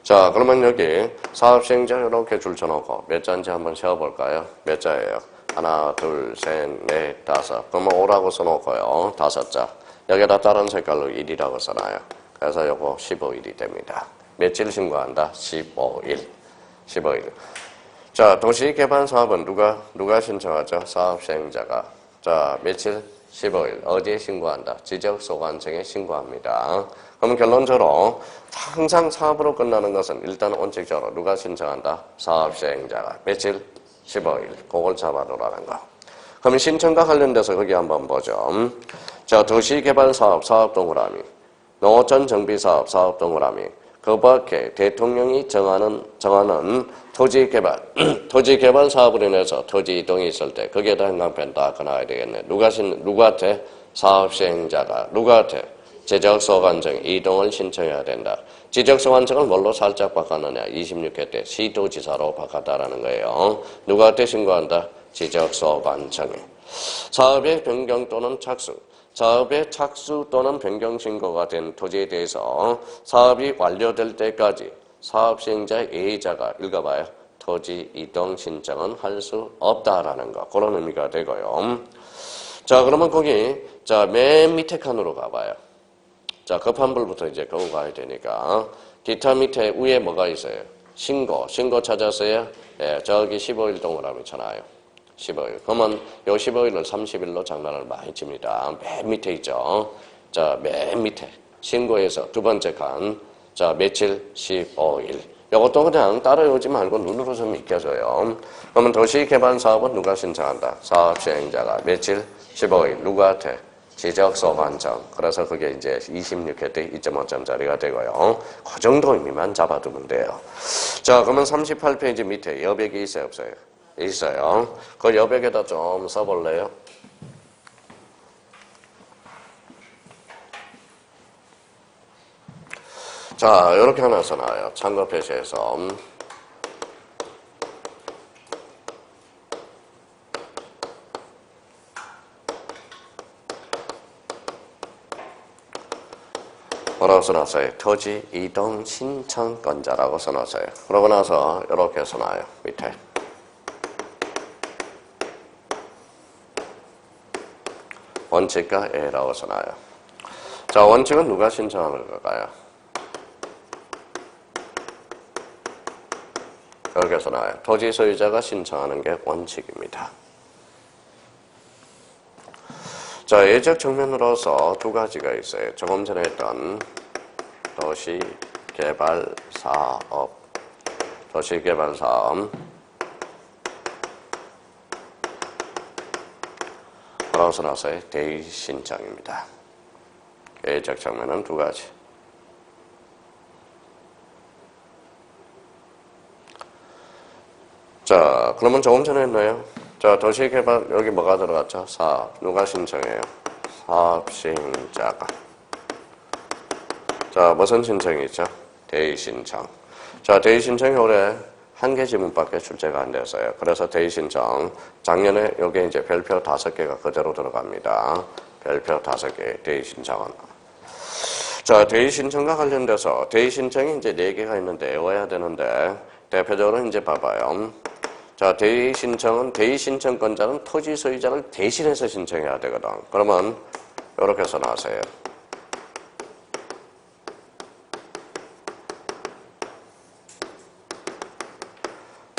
자, 그러면 여기 사업시행자 이렇게 줄 쳐놓고 몇 자인지 한번 세어볼까요? 몇 자예요? 하나, 둘, 셋, 넷, 다섯. 그러면 5라고 써놓고요. 5자. 여기다 다른 색깔로 1이라고 써놔요. 그래서 요거 15일이 됩니다. 며칠 신고한다? 15일. 15일. 자, 도시개발 사업은 누가 신청하죠? 사업시행자가. 자, 며칠? 15일. 어디에 신고한다? 지적소관청에 신고합니다. 그러면 결론적으로 항상 사업으로 끝나는 것은 일단 원칙적으로 누가 신청한다? 사업시행자가. 며칠? 15일. 그걸 잡아놓으라는 거. 그럼 신청과 관련돼서 거기 한번 보죠. 자, 도시개발사업, 사업동그라미. 농어촌 정비사업, 사업동그라미. 그 밖에 대통령이 정하는 토지개발, 토지개발 사업으로 인해서 토지 이동이 있을 때 거기에다 행강편 다 꺼놔야 되겠네. 누구한테? 사업시행자가. 누구한테? 지적소관청 이동을 신청해야 된다. 지적소관청을 뭘로 살짝 바꿨느냐? 26회 때 시도지사로 바꿨다라는 거예요. 누구한테 신고한다? 지적소관청에. 사업의 변경 또는 착수. 사업의 착수 또는 변경 신고가 된 토지에 대해서 사업이 완료될 때까지 사업시행자 A자가 읽어봐요. 토지 이동 신청은 할 수 없다라는 거. 그런 의미가 되고요. 자, 그러면 거기 자, 맨 밑에 칸으로 가봐요. 자, 급한 불부터 이제 거기 가야 되니까 기타 밑에 위에 뭐가 있어요? 신고 찾았어요? 네, 저기 15일 동그라미 쳐놔요. 15일. 그러면 요 15일을 30일로 장난을 많이 칩니다. 맨 밑에 있죠. 자, 맨 밑에. 신고에서 두 번째 칸. 자, 며칠? 15일. 요것도 그냥 따라오지 말고 눈으로 좀 익혀줘요. 그러면 도시개발 사업은 누가 신청한다? 사업시행자가. 며칠? 15일. 누구한테? 지적소관청. 그래서 그게 이제 26회 때 2.5점짜리가 되고요. 그 정도 의미만 잡아두면 돼요. 자, 그러면 38페이지 밑에 여백이 있어요, 없어요? 있어요. 그 여백에다 좀 써볼래요? 자, 이렇게 하나 써놔요. 참고 표시해서. 뭐라고 써놨어요? 토지 이동 신청권자라고 써놨어요. 그러고 나서 이렇게 써놔요. 밑에. 원칙과 A라고 써놔요. 자, 원칙은 누가 신청하는 걸까요? 이렇게 써놔요. 토지 소유자가 신청하는 게 원칙입니다. 자, 예적 측면으로서 두 가지가 있어요. 조금 전에 했던 도시개발사업. 뭐라고 써놨어요? 대의 신청입니다. 예적 측면은 두 가지. 자, 그러면 조금 전에 했나요? 자, 도시개발, 여기 뭐가 들어갔죠? 사업. 누가 신청해요? 사업시행자가. 자, 무슨 신청이 있죠? 대의 신청. 자, 대의 신청이 올해 한 개 지문밖에 출제가 안 됐어요. 그래서 대의 신청. 작년에 여기 이제 별표 5개가 그대로 들어갑니다. 별표 5개, 대의 신청은. 자, 대의 신청과 관련돼서 대의 신청이 이제 4개가 있는데 외워야 되는데 대표적으로 이제 봐봐요. 자, 대의 신청은 대의 신청권자는 토지 소유자를 대신해서 신청해야 되거든. 그러면 이렇게 써놔세요.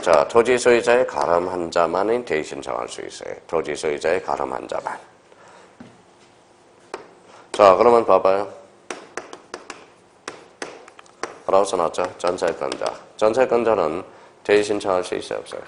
자, 토지 소유자의 가름 한 자만이 대의 신청할 수 있어요. 토지 소유자의 가름 한 자만. 자, 그러면 봐봐요. 뭐라고 써놨죠? 전세권자. 전세권자는 대의 신청할 수 있어요, 없어요?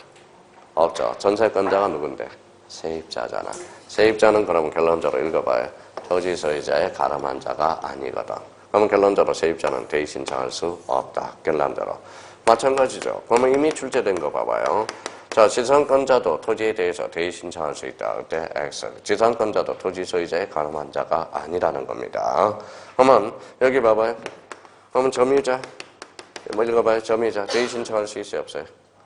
없죠. 전세권자가 누군데? 세입자잖아. 세입자는 그러면 결론적으로 읽어봐요. 토지 소유자의 가름한 자가 아니거든. 그러면 결론적으로 세입자는 대의 신청할 수 없다. 결론적으로. 마찬가지죠. 그러면 이미 출제된 거 봐봐요. 자, 지상권자도 토지에 대해서 대의 신청할 수 있다. 그때 X. 지상권자도 토지 소유자의 가름한 자가 아니라는 겁니다. 그러면 여기 봐봐요. 그러면 점유자. 뭐 읽어봐요. 점유자. 대의 신청할 수 있어요, 없어요?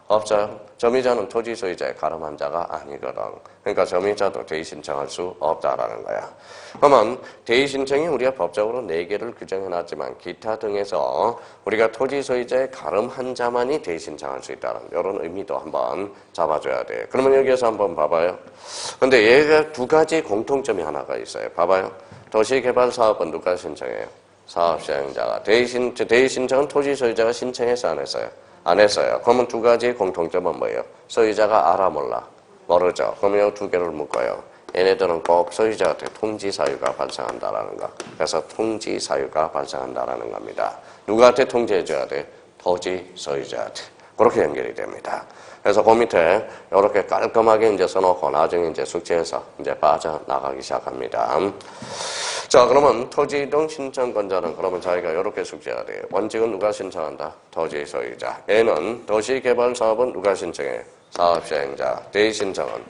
없어요. 점유자는 토지 소유자의 가름한 자가 아니거든. 그러니까 점유자도 대의 신청할 수 없다라는 거야. 그러면 대의 신청이 우리가 법적으로 4개를 규정해놨지만 기타 등에서 우리가 토지 소유자의 가름한 자만이 대의 신청할 수 있다는 이런 의미도 한번 잡아줘야 돼. 그러면 여기에서 한번 봐봐요. 근데 얘가 두 가지 공통점이 하나가 있어요. 봐봐요. 도시개발사업은 누가 신청해요? 사업시행자가. 대의 신청은 토지 소유자가 신청해서 안 했어요? 안 했어요. 그러면 두 가지 공통점은 뭐예요? 소유자가 알아 몰라? 모르죠. 그러면 이 두 개를 묶어요. 얘네들은 꼭 소유자한테 통지 사유가 발생한다라는 거. 그래서 통지 사유가 발생한다라는 겁니다. 누구한테 통지해줘야 돼? 토지 소유자한테. 그렇게 연결이 됩니다. 그래서 그 밑에 이렇게 깔끔하게 이제 써놓고 나중에 이제 숙제에서 이제 빠져나가기 시작합니다. 자, 그러면 토지 이동 신청권자는 그러면 자기가 이렇게 숙제해야 돼요. 원칙은 누가 신청한다? 토지 소유자. 얘는 도시개발 사업은 누가 신청해? 사업시행자. 대의 신청은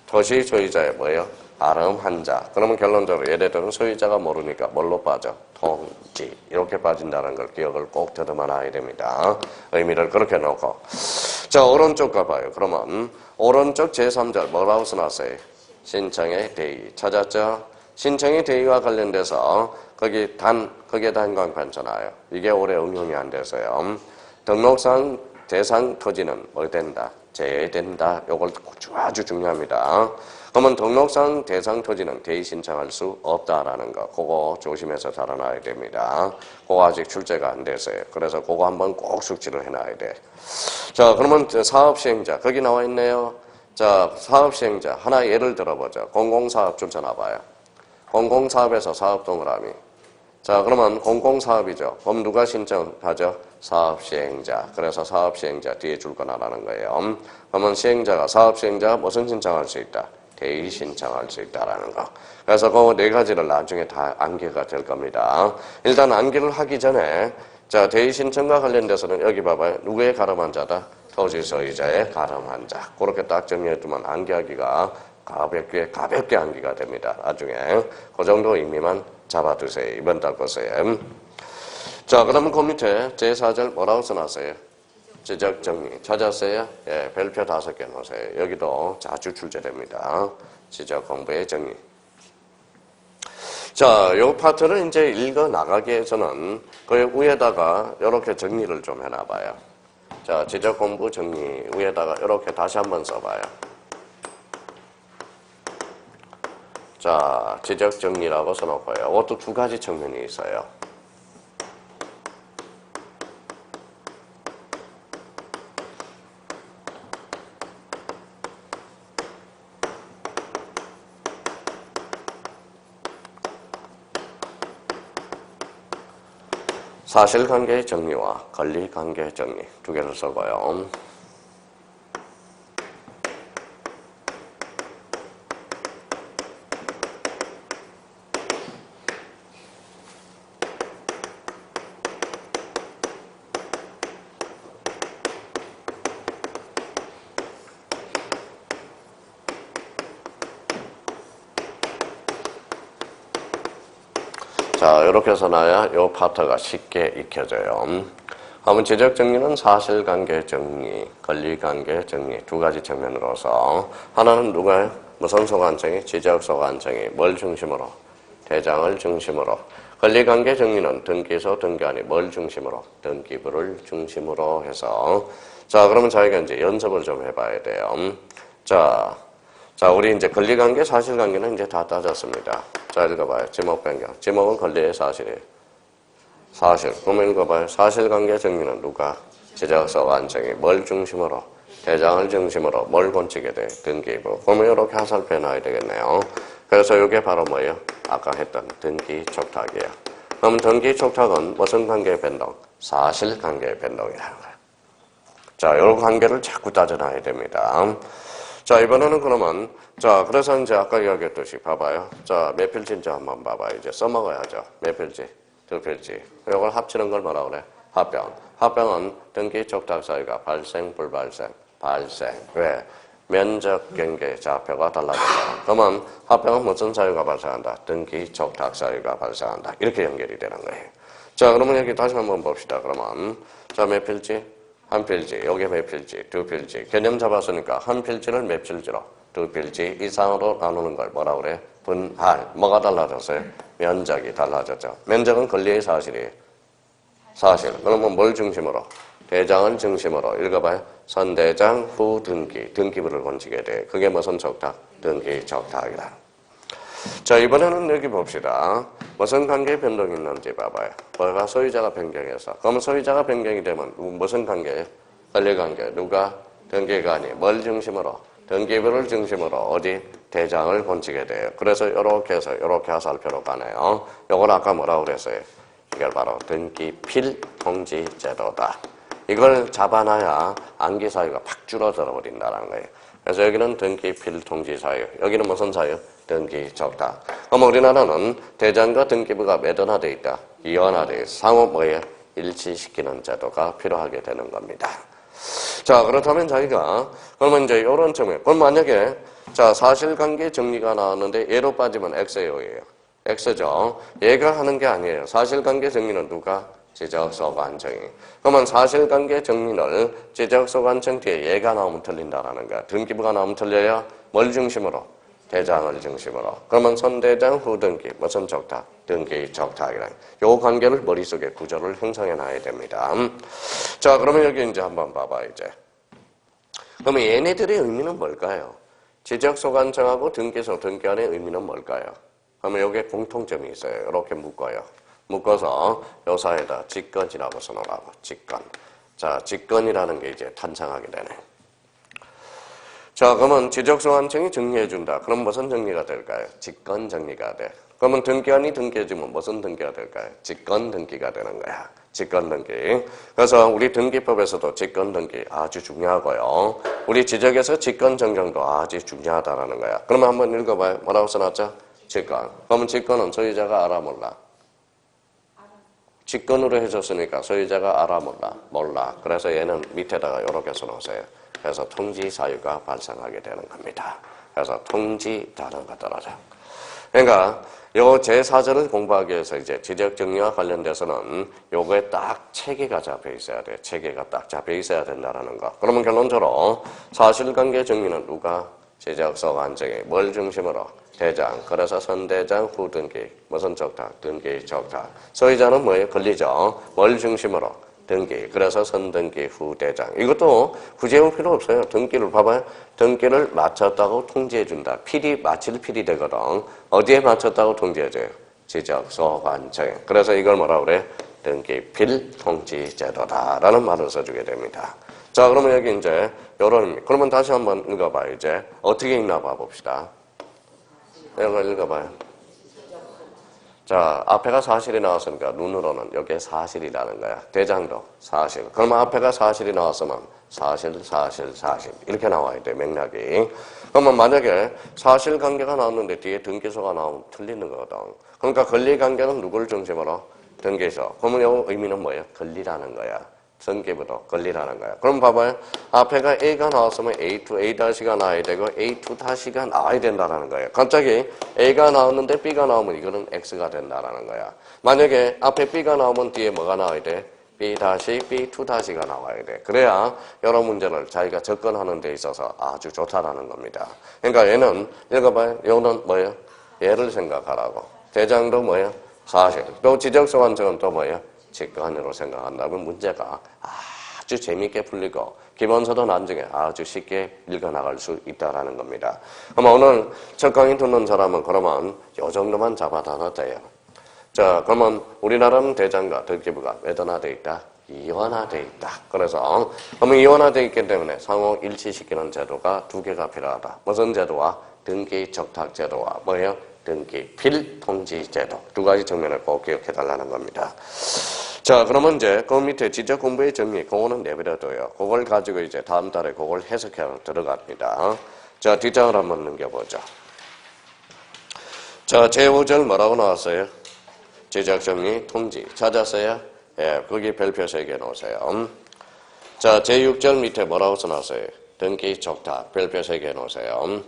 토지 소유자의 뭐예요? 가름한 자. 그러면 결론적으로 얘네들은 소유자가 모르니까 뭘로 빠져? 통지. 이렇게 빠진다는 걸 기억을 꼭 더듬어 놔야 됩니다. 의미를 그렇게 놓고. 자, 오른쪽 가봐요. 그러면 오른쪽 제3절 뭐라고 써놨어요? 신청의 대의. 찾았죠? 신청의 대의와 관련돼서 거기에 단광판 쳐놔요. 이게 올해 응용이 안 돼서요. 등록상 대상 토지는 뭘 된다? 제외된다. 요걸 아주 중요합니다. 그러면 등록상 대상 토지는 대의 신청할 수 없다라는 거. 그거 조심해서 잘 알아야 됩니다. 그거 아직 출제가 안 돼서요. 그래서 그거 한번 꼭 숙지를 해놔야 돼. 자, 그러면 사업시행자. 거기 나와 있네요. 자, 사업시행자. 하나 예를 들어보죠. 공공사업 좀 전화봐요. 공공사업에서 사업 동그라미. 자, 그러면 공공사업이죠. 그럼 누가 신청하죠? 사업시행자. 그래서 사업시행자 뒤에 줄 거나라는 거예요. 그러면 시행자가, 사업시행자가 무슨 신청할 수 있다? 대의 신청할 수 있다라는 거. 그래서 그 네 가지를 나중에 다 암기가 될 겁니다. 일단 암기를 하기 전에, 자, 대의 신청과 관련돼서는 여기 봐봐요. 누구의 가름한 자다? 토지 소유자의 가름한 자. 그렇게 딱 정리해두면 암기하기가 가볍게 암기가 됩니다. 나중에 그 정도 의미만 잡아두세요. 이번 달 거세요. 자, 그러면 그 밑에 제4절 뭐라고 써놨어요? 지적 정리. 찾았어요? 예, 별표 5개 놓으세요. 여기도 자주 출제됩니다. 지적 공부의 정리. 자, 요 파트를 이제 읽어 나가기 위해서는 그 위에다가 이렇게 정리를 좀 해놔봐요. 자, 지적 공부 정리 위에다가 이렇게 다시 한번 써봐요. 자, 지적 정리라고 써놓고요. 이것도 두 가지 측면이 있어요. 사실관계의 정리와 권리관계의 정리 두 개를 써봐요. 자, 이렇게 써놔야 이 파트가 쉽게 익혀져요. 그러면 지적 정리는 사실관계 정리, 권리관계 정리 두 가지 측면으로서 하나는 누가요? 무슨 소관청이? 지적 소관청이 뭘 중심으로? 대장을 중심으로. 권리관계 정리는 등기소, 등기한이 뭘 중심으로? 등기부를 중심으로 해서. 자, 그러면 저희가 이제 연습을 좀 해봐야 돼요. 자, 우리 이제 권리관계, 사실관계는 이제 다 따졌습니다. 자, 읽어봐요. 지목 변경. 지목은 권리의 사실이에요. 사실. 그러면 읽어봐요. 사실관계 정리는 누가? 지적서 완성이 뭘 중심으로? 대장을 중심으로 뭘 건치게 돼? 등기부. 그러면 이렇게 하살표 해놔야 되겠네요. 그래서 이게 바로 뭐예요? 아까 했던 등기촉탁이에요. 그럼 등기촉탁은 무슨 관계의 변동? 사실관계의 변동이라는 거예요. 자, 이 관계를 자꾸 따져놔야 됩니다. 자, 이번에는 그러면, 자, 그래서 이제 아까 이야기했듯이 봐봐요. 자, 몇 필지인지 한번 봐봐요. 이제 써먹어야죠. 몇 필지? 두 필지. 이걸 합치는 걸 뭐라 그래? 합병. 합병은 등기촉탁 사유가 발생, 불발생. 발생. 왜? 면적, 경계, 좌표가 달라졌다. 그러면 합병은 무슨 사유가 발생한다? 등기촉탁 사유가 발생한다. 이렇게 연결이 되는 거예요. 자, 그러면 여기 다시 한번 봅시다. 그러면 자, 몇 필지? 한 필지. 여기 몇 필지? 두 필지. 개념 잡았으니까 한 필지를 몇 필지로? 두 필지 이상으로 나누는 걸 뭐라 그래? 분할. 뭐가 달라졌어요? 면적이 달라졌죠. 면적은 권리의 사실이에요. 사실. 그러면 뭘 중심으로? 대장을 중심으로 읽어봐요. 선대장 후 등기. 등기부를 건지게 돼. 그게 무슨 촉탁? 등기촉탁이다. 자, 이번에는 여기 봅시다. 무슨 관계의 변동이 있는지 봐봐요. 뭐가 소유자가 변경해서. 그러면 소유자가 변경이 되면 무슨 관계예요? 권리관계. 누가? 등기관이. 뭘 중심으로? 등기부를 중심으로 어디? 대장을 건지게 돼요. 그래서 이렇게 해서 이렇게 하살표로 가네요. 요걸 아까 뭐라고 그랬어요? 이걸 바로 등기필 통지제도다. 이걸 잡아놔야 안기사유가 팍 줄어들어 버린다는 거예요. 그래서 여기는 등기필 통지사유. 여기는 무슨 사유? 등기촉탁. 그럼 우리나라는 대장과 등기부가 매도화되어 있다. 이원화되어 있어. 상호 뭐예요? 일치시키는 제도가 필요하게 되는 겁니다. 자, 그렇다면 자기가 그러면 이제 이런 점에 그럼 만약에 자, 사실관계 정리가 나왔는데 얘로 빠지면 X예요. X죠. 얘가 하는 게 아니에요. 사실관계 정리는 누가? 지적서 관청이. 그러면 사실관계 정리를 지적서 관청 뒤에 얘가 나오면 틀린다라는 거야. 등기부가 나오면 틀려요. 뭘 중심으로? 대장을 중심으로. 그러면 선대장 후등기 무슨 촉탁? 등기촉탁이라. 요 관계를 머릿속에 구조를 형성해 놔야 됩니다. 자, 그러면 여기 이제 한번 봐봐 이제. 그러면 얘네들의 의미는 뭘까요? 지적서 관청하고 등기소 등기안의 의미는 뭘까요? 그러면 여기에 공통점이 있어요. 이렇게 묶어요. 묶어서 요 사이에다 직권이라고 써놓으라고. 직권. 자, 직권이라는 게 이제 탄생하게 되네. 자, 그러면 지적서 관청이 정리해준다. 그럼 무슨 정리가 될까요? 직권 정리가 돼. 그러면 등기안이 등기해주면 무슨 등기가 될까요? 직권 등기가 되는 거야. 직권 등기. 그래서 우리 등기법에서도 직권 등기 아주 중요하고요. 우리 지적에서 직권 정정도 아주 중요하다라는 거야. 그러면 한번 읽어봐요. 뭐라고 써놨죠? 직권. 그러면 직권은 소유자가 알아 몰라? 직권으로 해줬으니까 소유자가 알아 몰라? 몰라. 그래서 얘는 밑에다가 이렇게 써놓으세요. 그래서 통지 사유가 발생하게 되는 겁니다. 그래서 통지라는 거 떨어져. 그러니까 요 제4절을 공부하기 위해서 이제 지적 정리와 관련돼서는 요거에 딱 체계가 잡혀 있어야 돼. 체계가 딱 잡혀 있어야 된다라는 거. 그러면 결론적으로 사실관계 정리는 누가? 지적서 관청이 뭘 중심으로? 대장. 그래서 선대장 후등기. 무슨 촉탁? 등기촉탁. 소유자는 뭐예요? 권리죠. 뭘 중심으로? 등기. 그래서 선등기 후대장. 이것도 굳이 외울 필요 없어요. 등기를 봐봐요. 등기를 마쳤다고 통지해준다. 필이 마칠 필이 되거든. 어디에 마쳤다고 통지해줘요? 지적서 관청에. 그래서 이걸 뭐라 그래? 등기필 통지제도다라는 말을 써주게 됩니다. 자, 그러면 여기 이제 요런 그러면 다시 한번 읽어봐요. 이제 어떻게 읽나 봐봅시다. 이걸 읽어봐요. 자, 앞에가 사실이 나왔으니까 눈으로는 여기에 사실이라는 거야. 대장도 사실. 그러면 앞에가 사실이 나왔으면 사실 이렇게 나와야 돼, 맥락이. 그러면 만약에 사실관계가 나왔는데 뒤에 등기소가 나오면 틀리는 거거든. 그러니까 권리관계는 누구를 중심으로? 등기소. 그러면 이 의미는 뭐예요? 권리라는 거야. 등기부도 권리라는 거야. 그럼 봐봐요. 앞에가 A가 나왔으면 A2, A-가 나와야 되고 A2-가 나와야 된다는 거예요. 갑자기 A가 나왔는데 B가 나오면 이거는 X가 된다는 거야. 만약에 앞에 B가 나오면 뒤에 뭐가 나와야 돼? B-B2-가 나와야 돼. 그래야 여러 문제를 자기가 접근하는 데 있어서 아주 좋다라는 겁니다. 그러니까 얘는 읽어봐요. 얘는 뭐예요? 얘를 생각하라고. 대장도 뭐예요? 사실. 또 지적소관청은 또 뭐예요? 직관으로 생각한다면 문제가 아주 재미있게 풀리고 기본서도 나중에 아주 쉽게 읽어나갈 수 있다라는 겁니다. 그럼 오늘 첫 강의 듣는 사람은 그러면 이 정도만 잡아놔도 돼요. 자, 그러면 우리나라는 대장과 등기부가 매도화되어 있다. 이원화되어 있다. 그래서 그러면 이원화되어 있기 때문에 상호 일치시키는 제도가 두 개가 필요하다. 무슨 제도와? 등기 적탁 제도와 뭐예요? 등기 필통지 제도. 두 가지 측면을 꼭 기억해 달라는 겁니다. 자, 그러면 이제 그 밑에 지적 공부의 정리, 그거는 내버려둬요. 그걸 가지고 이제 다음 달에 그걸 해석해 들어갑니다. 자, 뒷장을 한번 넘겨보죠. 자, 제5절 뭐라고 나왔어요? 지적 정리 통지. 찾았어요? 예, 거기 별표 3개 놓으세요. 자, 제6절 밑에 뭐라고 써놨어요? 등기 적탁. 별표 3개 놓으세요.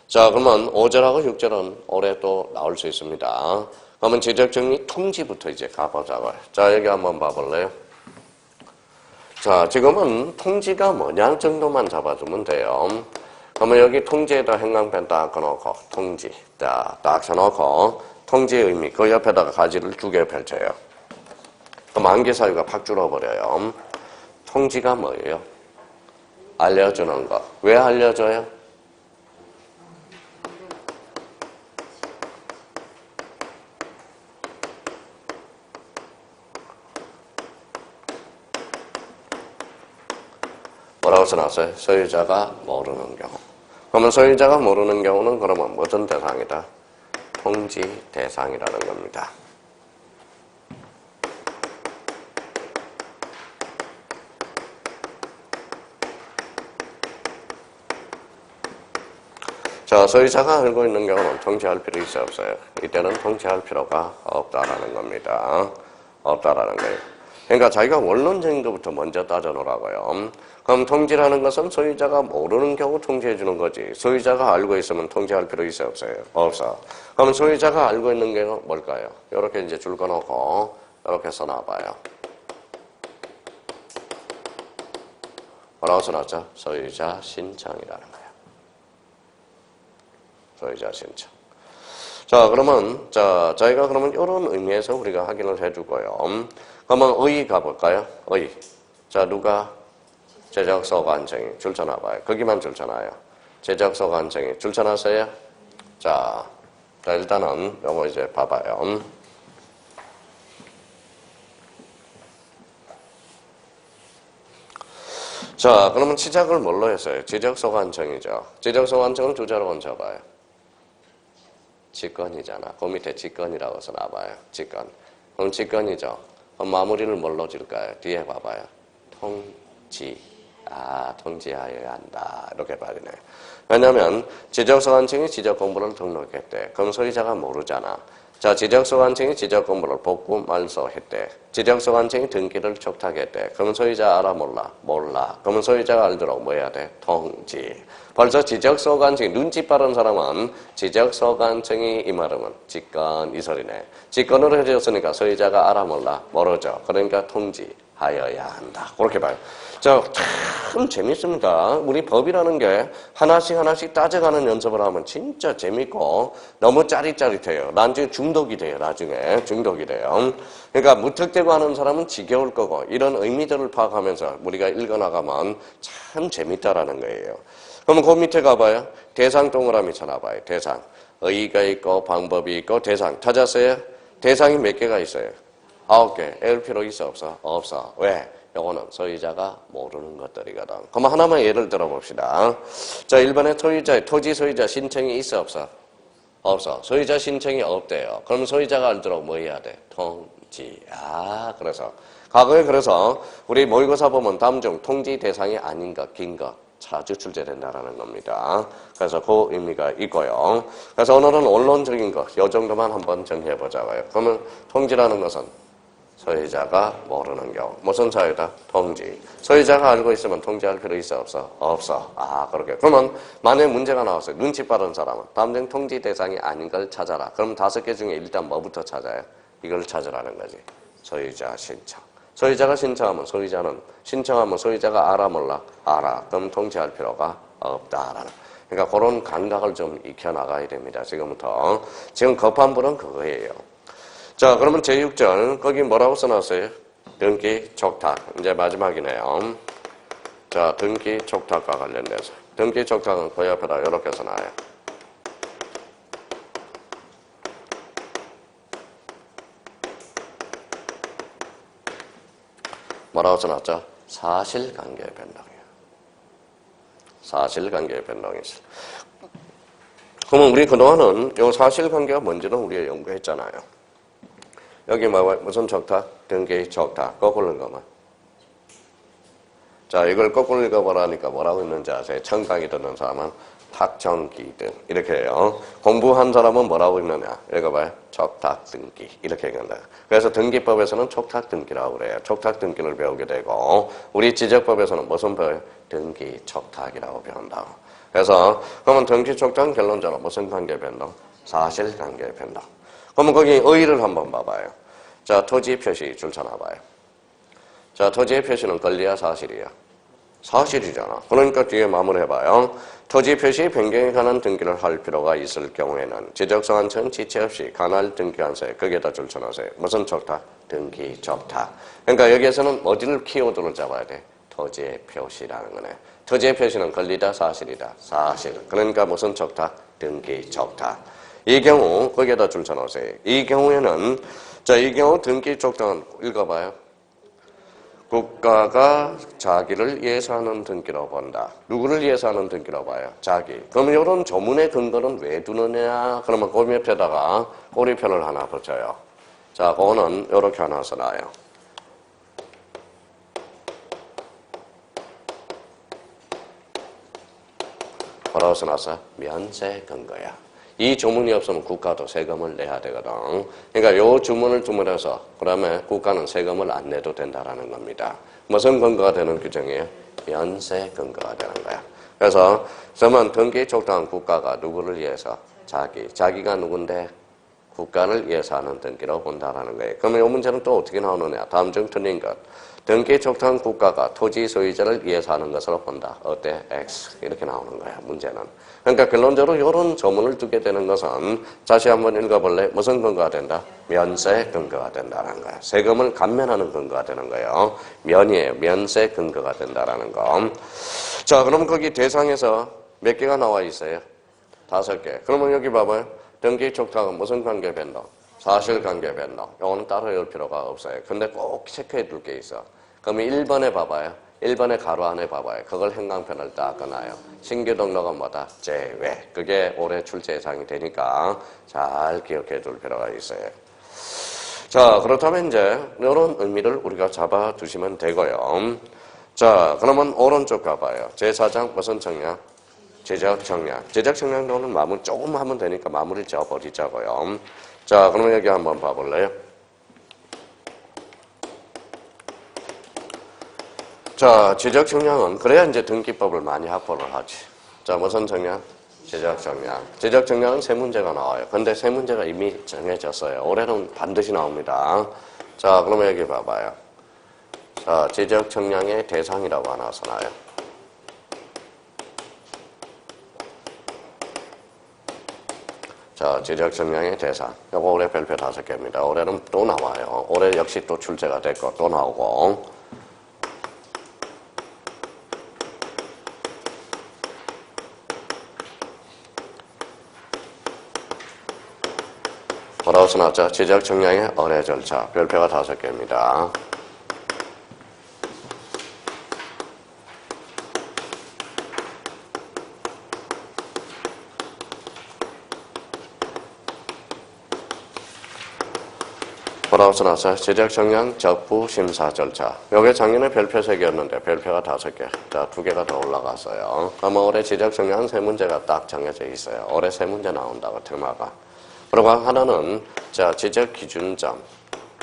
자, 그러면 5절하고 6절은 올해 또 나올 수 있습니다. 그러면 지적정리 통지부터 이제 가보자고요. 자, 여기 한번 봐볼래요? 자, 지금은 통지가 뭐냐 정도만 잡아주면 돼요. 그러면 여기 통지에다 행강펜 딱 꺼놓고, 통지. 딱 써놓고, 통지의 의미, 그 옆에다가 가지를 2개 펼쳐요. 그럼 안개 사유가 팍 줄어버려요. 통지가 뭐예요? 알려주는 거. 왜 알려줘요? 뭐라고 써놨어요? 소유자가 모르는 경우. 그러면 소유자가 모르는 경우는 그러면 무슨 대상이다? 통지 대상이라는 겁니다. 자, 소유자가 알고 있는 경우는 통지할 필요 있어요, 없어요? 이때는 통지할 필요가 없다라는 겁니다. 없다라는 거예요. 그러니까 자기가 원론적인것부터 먼저 따져놓으라고요. 그럼 통지라는 것은 소유자가 모르는 경우 통지해 주는 거지. 소유자가 알고 있으면 통지할 필요 있어요, 없어요? 없어. 그럼 소유자가 알고 있는 경우 뭘까요? 이렇게 이제 줄 꺼놓고 이렇게 써놔봐요. 뭐라고 써놨죠? 소유자 신청이라는 거예요. 소유자 신청. 자, 그러면, 저희가 그러면 이런 의미에서 우리가 확인을 해주고요. 그러면 의 가볼까요? 의. 자, 누가? 제적소관청이 줄쳐놔봐요. 거기만 줄쳐놔요. 제적소관청이 줄쳐놨어요? 자, 일단은 요거 이제 봐봐요. 자, 그러면 시작을 뭘로 했어요? 제적소관청이죠. 제적소관청은 두 자로 얹어봐요. 직권이잖아. 그 밑에 직권이라고 써놔봐요. 직권. 그럼 직권이죠. 그럼 마무리를 뭘로 질까요? 뒤에 봐봐요. 통지. 통지하여야 한다. 이렇게 봐야되네. 왜냐면 지적소관청이 지적공부를 등록했대. 그럼 소유자가 모르잖아. 자, 지적소관청이 지적공부를 복구 말소했대. 지적소관청이 등기를 촉탁했대. 그럼 소유자 알아 몰라? 몰라. 그러면 소유자가 알도록 뭐 해야 돼? 통지. 벌써 지적소관청이 눈치 빠른 사람은 지적소관청이 이 말하면 직권 이 소리네. 직권으로 해줬으니까 소유자가 알아 몰라? 모르죠. 그러니까 통지하여야 한다. 그렇게 봐요. 자, 참 재밌습니다. 우리 법이라는 게 하나씩 따져가는 연습을 하면 진짜 재밌고 너무 짜릿짜릿해요. 나중에 중독이 돼요. 나중에 중독이 돼요. 그러니까 무턱대고 하는 사람은 지겨울 거고 이런 의미들을 파악하면서 우리가 읽어나가면 참 재밌다라는 거예요. 그럼 그 밑에 가봐요. 대상 동그라미 쳐놔봐요. 대상. 의의가 있고 방법이 있고 대상. 찾았어요? 대상이 몇 개가 있어요? 9개. 애울 필요 있어 없어? 없어. 왜? 요거는 소유자가 모르는 것들이거든. 그럼 하나만 예를 들어봅시다. 자, 1번에 토지 소유자 신청이 있어 없어? 없어. 소유자 신청이 없대요. 그럼 소유자가 알도록 뭐 해야 돼? 통지. 그래서 과거에 그래서 우리 모의고사 보면 다음 중 통지 대상이 아닌 것, 긴 것 자주 출제된다라는 겁니다. 그래서 그 의미가 있고요. 그래서 오늘은 원론적인 것, 요 정도만 한번 정리해보자고요. 그러면 통지라는 것은 소유자가 모르는 경우. 무슨 사유다? 통지. 소유자가 알고 있으면 통지할 필요 있어 없어? 없어. 그렇게. 그러면 만약에 문제가 나왔어요. 눈치 빠른 사람은 다음 중 통지 대상이 아닌 걸 찾아라. 그럼 5개 중에 일단 뭐부터 찾아요? 이걸 찾으라는 거지. 소유자 신청. 소유자가 신청하면 소유자가 알아 몰라? 알아. 그럼 통지할 필요가 없다라는. 그러니까 그런 감각을 좀 익혀나가야 됩니다. 지금부터. 지금 급한 불은 그거예요. 자, 그러면 제6절, 거기 뭐라고 써놨어요? 등기 촉탁. 이제 마지막이네요. 자, 등기 촉탁과 관련돼서. 등기 촉탁은 그 옆에다 이렇게 써놔요. 뭐라고 써놨죠? 사실관계의 변동이에요. 사실관계의 변동이 있어요. 그러면 우리 그동안은 이 사실관계가 뭔지는 우리가 연구했잖아요. 여기 무슨 촉탁? 등기 촉탁. 거꾸로 읽어봐. 자, 이걸 거꾸로 읽어보라니까 뭐라고 있는지 아세요? 처음 강의 듣는 사람은 탁정기등 이렇게 해요. 공부한 사람은 뭐라고 읽느냐? 읽어봐요. 촉탁등기 이렇게 읽는다. 그래서 등기법에서는 촉탁등기라고 그래요. 촉탁등기를 배우게 되고 우리 지적법에서는 무슨 법? 등기 촉탁이라고 배운다고. 그래서 그러면 등기 촉탁은 결론적으로 무슨 관계 변동? 사실관계 변동. 그러면 거기 의의를 한번 봐봐요. 자, 토지 표시 줄 쳐놔봐요. 자, 토지의 표시는 권리야 사실이야? 사실이잖아. 그러니까 뒤에 마무리해봐요. 토지 표시 변경에 관한 등기를 할 필요가 있을 경우에는 지적소관청 지체 없이 관할 등기관서에 거기에다 줄 쳐놓으세요. 무슨 촉탁? 등기 촉탁. 그러니까 여기에서는 어디를 키워드를 잡아야 돼? 토지의 표시라는 거네. 토지의 표시는 권리다 사실이다? 사실. 그러니까 무슨 촉탁? 등기 촉탁. 이 경우 거기에다 줄 쳐놓으세요. 이 경우에는 자, 이 경우 등기 촉탁은 읽어봐요. 국가가 자기를 위해서 하는 등기로 본다. 누구를 위해서 하는 등기로 봐요? 자기. 그럼 이런 조문의 근거는 왜 두느냐? 그러면 그 옆에다가 꼬리표를 하나 붙여요. 자, 그거는 이렇게 하나 써놔요. 뭐라고 써놨어? 면세 근거야. 이 조문이 없으면 국가도 세금을 내야 되거든. 그러니까 요 주문을 주문해서 그러면 국가는 세금을 안 내도 된다라는 겁니다. 무슨 근거가 되는 규정이에요? 면세 근거가 되는 거야. 그래서 그러면 등기 촉탁은 국가가 누구를 위해서? 자기가 누군데? 국가를 위해서 하는 등기로 본다라는 거예요. 그러면 이 문제는 또 어떻게 나오느냐? 다음 중 틀린 것. 등기 촉탁은 국가가 토지 소유자를 위해서 하는 것으로 본다. 어때? X. 이렇게 나오는 거야, 문제는. 그러니까 결론적으로 이런 조문을 두게 되는 것은 다시 한번 읽어볼래? 무슨 근거가 된다? 면세 근거가 된다는 거야. 세금을 감면하는 근거가 되는 거예요. 면이에요. 면세 근거가 된다라는 거. 자, 그럼 거기 대상에서 몇 개가 나와 있어요? 5개. 그러면 여기 봐봐요. 등기 촉탁은 무슨 관계 변동? 사실관계 변동. 이거는 따로 열 필요가 없어요. 근데 꼭 체크해 둘 게 있어. 그러면 1번에 봐봐요. 1번의 가로 안에 봐봐요. 그걸 행강편을 딱 꺼놔요. 신규 등록은 뭐다? 제외. 그게 올해 출제 예상이 되니까 잘 기억해 둘 필요가 있어요. 자, 그렇다면 이제 이런 의미를 우리가 잡아두시면 되고요. 자, 그러면 오른쪽 가봐요. 제4장 무슨 청량? 제작 청량. 제작 청량도는 마무리 조금 하면 되니까 마무리 지어버리자고요. 자, 그러면 여기 한번 봐볼래요? 자, 제작 청량은 그래야 이제 등기법을 많이 확보를 하지. 자, 무슨 청량? 제작 청량. 제작 청량은 세 문제가 나와요. 근데 세 문제가 이미 정해졌어요. 올해는 반드시 나옵니다. 자, 그러면 여기 봐봐요. 자, 제작 청량의 대상이라고 하나 써놔요. 자, 제작 청량의 대상. 이거 올해 별표 5개입니다. 올해는 또 나와요. 올해 역시 또 출제가 됐고 또 나오고. 뭐라고 써놨죠? 제작 청량의 의뢰 절차. 별표가 5개입니다. 뭐라고 써놨어요? 제작 청량 적부 심사 절차. 요게 작년에 별표 3개였는데 별표가 5개. 자, 2개가 더 올라갔어요. 그러면 올해 제작 청량 3문제가 딱 정해져 있어요. 올해 3문제 나온다고 테마가. 그리고 하나는 자, 지적 기준점.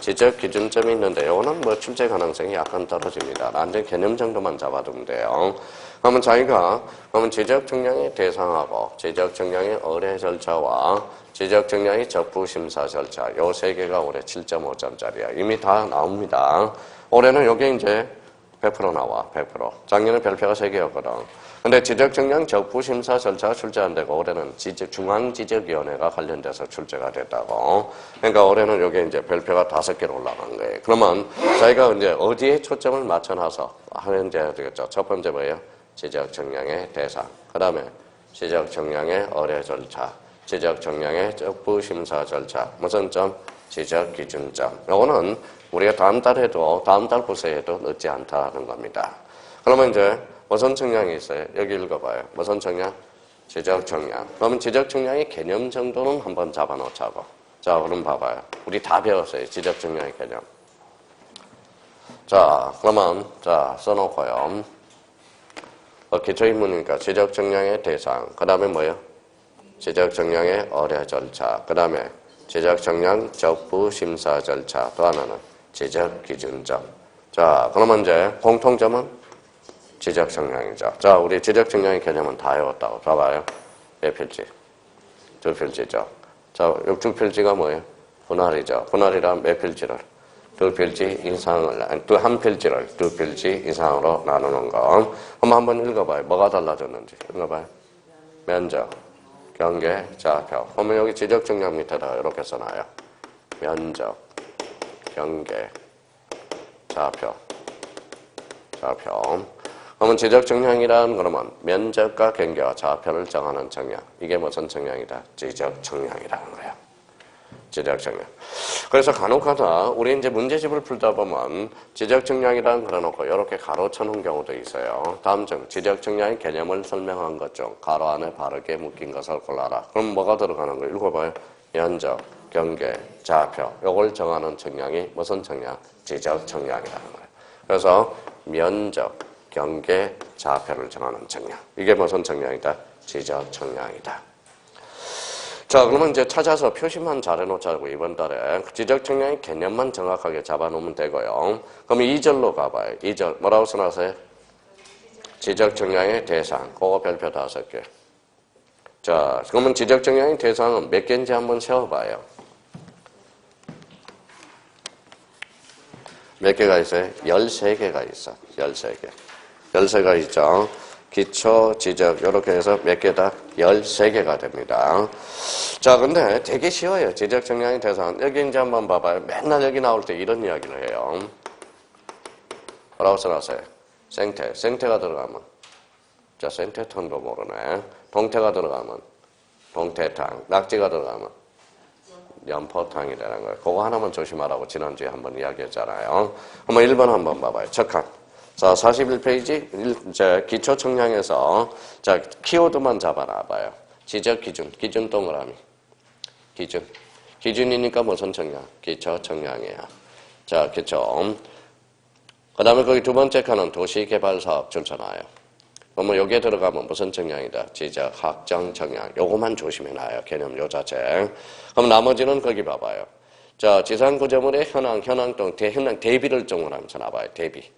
지적 기준점이 있는데 이거는 뭐 출제 가능성이 약간 떨어집니다. 완전 개념 정도만 잡아두면 돼요. 그러면 자기가 그러면 지적 청량의 대상하고 지적 청량의 의뢰 절차와 지적 청량의 적부 심사 절차 요 3개가 올해 7.5점짜리야. 이미 다 나옵니다. 올해는 요게 이제 100% 나와, 100%. 작년에 별표가 3개였거든. 근데 지적정량 적부심사 절차가 출제 안 되고 올해는 중앙지적위원회가 관련돼서 출제가 됐다고. 그러니까 올해는 여기 이제 별표가 5개로 올라간 거예요. 그러면 저희가 이제 어디에 초점을 맞춰놔서 하면 이제 되겠죠. 첫 번째 뭐예요? 지적정량의 대상. 그 다음에 지적정량의 의뢰 절차. 지적정량의 적부심사 절차. 무슨 점? 지적기준점. 요거는 우리가 다음 달 부서에 해도 늦지 않다는 겁니다. 그러면 이제 무슨 청량이 있어요? 여기 읽어봐요. 무슨 청량? 지적청량. 그러면 지적청량의 개념 정도는 한번 잡아놓자고. 자, 그럼 봐봐요. 우리 다 배웠어요. 지적청량의 개념. 자, 그러면 자 써놓고요. 기초인문이니까 지적청량의 대상. 그 다음에 뭐예요? 지적청량의 의뢰 절차. 그 다음에 지적청량 적부심사 절차. 또 하나는 지적기준점. 자, 그러면 이제 공통점은 지적청량이죠. 자, 우리 지적청량의 개념은 다 외웠다고. 봐봐요. 몇 필지? 2필지죠. 자, 6필지가 뭐예요? 분할이죠. 분할이란 몇 필지를? 2필지 이상을, 아니, 한 필지를 2필지 이상으로 나누는 거. 한번 읽어봐요. 뭐가 달라졌는지. 읽어봐요. 면적, 경계, 좌표. 그러면 여기 지적청량 밑에다가 이렇게 써놔요. 면적, 경계, 좌표. 그러면 지적청량이란 그러면 면적과 경계와 좌표를 정하는 청량. 이게 무슨 청량이다? 지적청량이라는 거예요. 지적청량. 그래서 간혹가다 우리 이제 문제집을 풀다 보면 지적청량이란 그려놓고 이렇게 가로쳐 놓은 경우도 있어요. 다음 중 지적청량의 개념을 설명한 것 중 가로 안에 바르게 묶인 것을 골라라. 그럼 뭐가 들어가는 거예요? 읽어봐요. 면적, 경계, 좌표. 요걸 정하는 청량이 무슨 청량? 지적청량이라는 거예요. 그래서 면적, 경계, 좌표를 정하는 청량. 이게 무슨 청량이다? 지적청량이다. 자, 그러면 이제 찾아서 표시만 잘 해놓자고 이번 달에 지적청량의 개념만 정확하게 잡아놓으면 되고요. 그럼 2절로 가봐요. 2절 뭐라고 써놨어요? 지적청량의 대상. 그거 별표 5개. 자, 그러면 지적청량의 대상은 몇 개인지 한번 세워봐요. 몇 개가 있어요? 13개가 있어. 13개. 13개가 있죠. 기초, 지적, 이렇게 해서 몇 개다? 13개가 됩니다. 자, 근데 되게 쉬워요. 지적청량의 대상. 여기 이제 한번 봐봐요. 맨날 여기 나올 때 이런 이야기를 해요. 뭐라고 써놨어요? 생태. 생태가 들어가면. 자, 생태탕도 모르네. 동태가 들어가면. 동태탕. 낙지가 들어가면. 연포탕이 되는 거예요. 그거 하나만 조심하라고 지난주에 한번 이야기했잖아요. 한번 1번 한번 봐봐요. 척한. 자, 41페이지 기초 청량에서 자, 키워드만 잡아놔봐요. 지적 기준, 기준 동그라미. 기준. 기준이니까 무슨 청량? 기초 청량이야. 자, 기초. 그 다음에 거기 두 번째 칸은 도시개발사업 출처나요. 그러면 여기에 들어가면 무슨 청량이다? 지적, 학정, 청량. 요거만 조심해놔요. 개념 요 자체. 그럼 나머지는 거기 봐봐요. 자, 지상구조물의 현황 동 현황 대비를 정원하면 써놔봐요. 대비.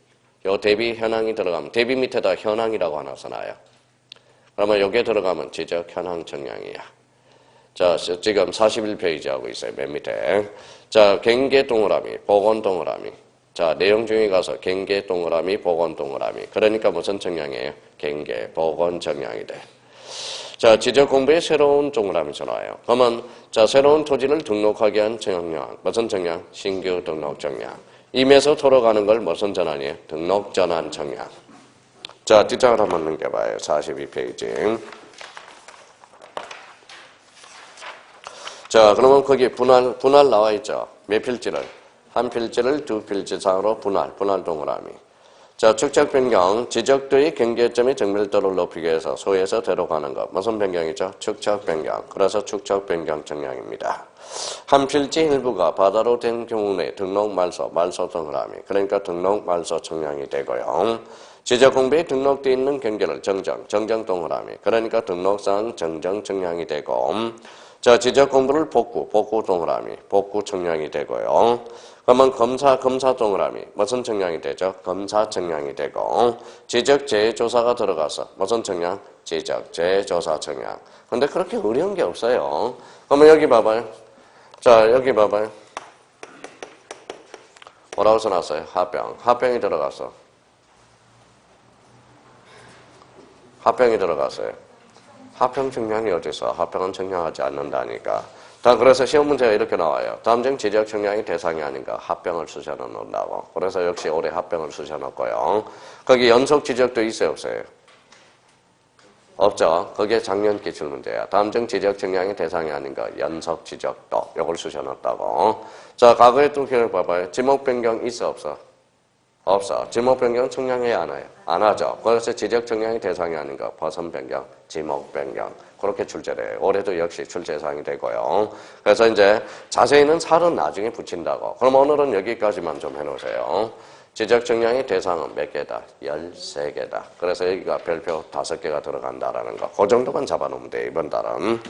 요 대비 현황이 들어가면 대비 밑에다 현황이라고 하나 써놔요. 그러면 여기에 들어가면 지적 현황 청량이야. 자, 지금 41페이지 하고 있어요. 맨 밑에. 자, 경계 동그라미, 보건 동그라미. 자, 내용 중에 가서 경계 동그라미, 보건 동그라미. 그러니까 무슨 청량이에요? 경계, 보건 청량이 돼. 자, 지적 공부에 새로운 동그라미 전화예요. 그러면 자, 새로운 토지를 등록하게 한 청량. 무슨 청량? 신규 등록 청량. 임에서 돌아가는 걸 무슨 전환이에요? 등록 전환 청량. 자, 뒷장을 한번 넘겨봐요. 42페이지. 자, 그러면 거기 분할 나와 있죠. 몇 필지를? 한 필지를 2필지상으로 분할 동그라미. 자, 축적 변경, 지적도의 경계점의 정밀도를 높이기 위해서 소에서 대로 가는 것. 무슨 변경이죠? 축적 변경. 그래서 축적 변경 청량입니다. 한 필지 일부가 바다로 된 경우에 등록 말소 동그라미. 그러니까 등록 말소 청량이 되고요. 지적 공부에 등록되어 있는 경계를 정정 동그라미. 그러니까 등록상 정정 청량이 되고. 자, 지적 공부를 복구 동그라미. 복구 청량이 되고요. 그러면 검사 동그라미. 무슨 청량이 되죠? 검사 청량이 되고. 지적 재조사가 들어가서 무슨 청량? 지적 재조사 청량. 근데 그렇게 어려운 게 없어요. 그러면 여기 봐봐요. 자, 여기 봐봐요. 뭐라고 써놨어요? 합병. 합병이 들어가서 합병이 들어갔어요. 합병 측량이 어디서? 합병은 측량하지 않는다니까. 그래서 시험 문제가 이렇게 나와요. 다음 중 지적 측량이 대상이 아닌가? 합병을 수시어 놓는다고. 그래서 역시 올해 합병을 수시어 놓고요. 거기 연속 지적도 있어요, 없어요? 없죠. 그게 작년 기출 문제야. 다음 중 지적 측량이 대상이 아닌가? 연속 지적도. 이걸 수시어 놓았다고. 자, 과거에 또 기회를 봐봐요. 지목 변경 있어, 없어? 없어. 지목 변경 측량해야 하나요? 안 하죠. 그래서 지적 측량이 대상이 아닌가? 버선 변경, 지목 변경. 그렇게 출제돼요. 올해도 역시 출제사항이 되고요. 그래서 이제 자세히는 살은 나중에 붙인다고. 그럼 오늘은 여기까지만 좀 해놓으세요. 지적 측량의 대상은 몇 개다? 13개다. 그래서 여기가 별표 5개가 들어간다라는 거. 그 정도만 잡아놓으면 돼요, 이번 달은.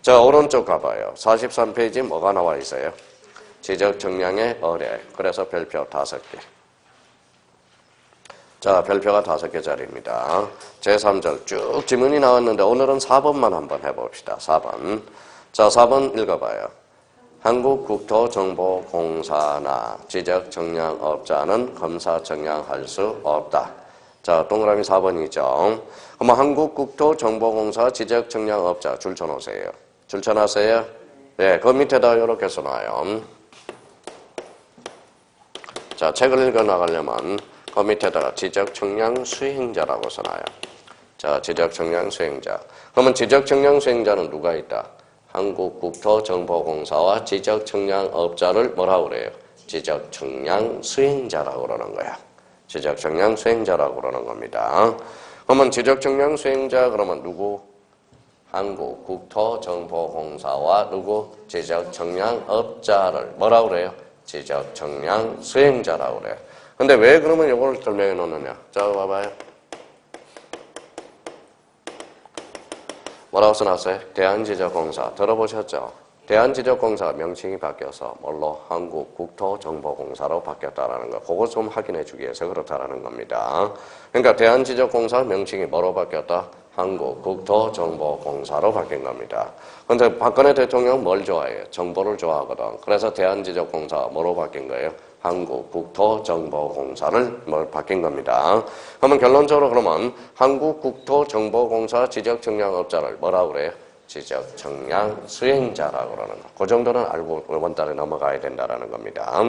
자, 오른쪽 가봐요. 43페이지 뭐가 나와 있어요? 지적 측량의 어뢰. 그래서 별표 5개. 자, 별표가 5개짜리입니다. 제3절 쭉 지문이 나왔는데 오늘은 4번만 한번 해봅시다. 4번. 자, 4번 읽어봐요. 한국국토정보공사나 지적측량업자는 검사 측량할 수 없다. 자, 동그라미 4번이죠. 그럼 한국국토정보공사 지적측량업자 줄 쳐놓으세요. 줄 쳐놨어요? 네, 그 밑에다 이렇게 써놔요. 자, 책을 읽어나가려면 그 밑에다가 지적측량 수행자라고 써놔요. 자, 지적측량 수행자. 그러면 지적측량 수행자는 누가 있다? 한국국토정보공사와 지적측량업자를 뭐라고 그래요? 지적측량 수행자라고 그러는 거야. 지적측량 수행자라고 그러는 겁니다. 그러면 지적측량 수행자 그러면 누구? 한국국토정보공사와 누구? 지적측량업자를 뭐라고 그래요? 지적측량 수행자라고 그래요. 근데 왜 그러면 이걸 설명해 놓느냐? 자, 봐봐요. 뭐라고 써놨어요? 대한지적공사. 들어보셨죠? 대한지적공사 명칭이 바뀌어서 뭘로? 한국국토정보공사로 바뀌었다라는 거. 그거 좀 확인해 주기 위해서 그렇다라는 겁니다. 그러니까 대한지적공사 명칭이 뭐로 바뀌었다? 한국국토정보공사로 바뀐 겁니다. 그런데 박근혜 대통령은 뭘 좋아해요? 정보를 좋아하거든. 그래서 대한지적공사 뭐로 바뀐 거예요? 한국국토정보공사를 바뀐 겁니다. 그러면 결론적으로 그러면 한국국토정보공사 지적측량업자를 뭐라고 그래요? 지적측량 수행자라고 그러는 거. 그 정도는 알고 이번 달에 넘어가야 된다는 겁니다.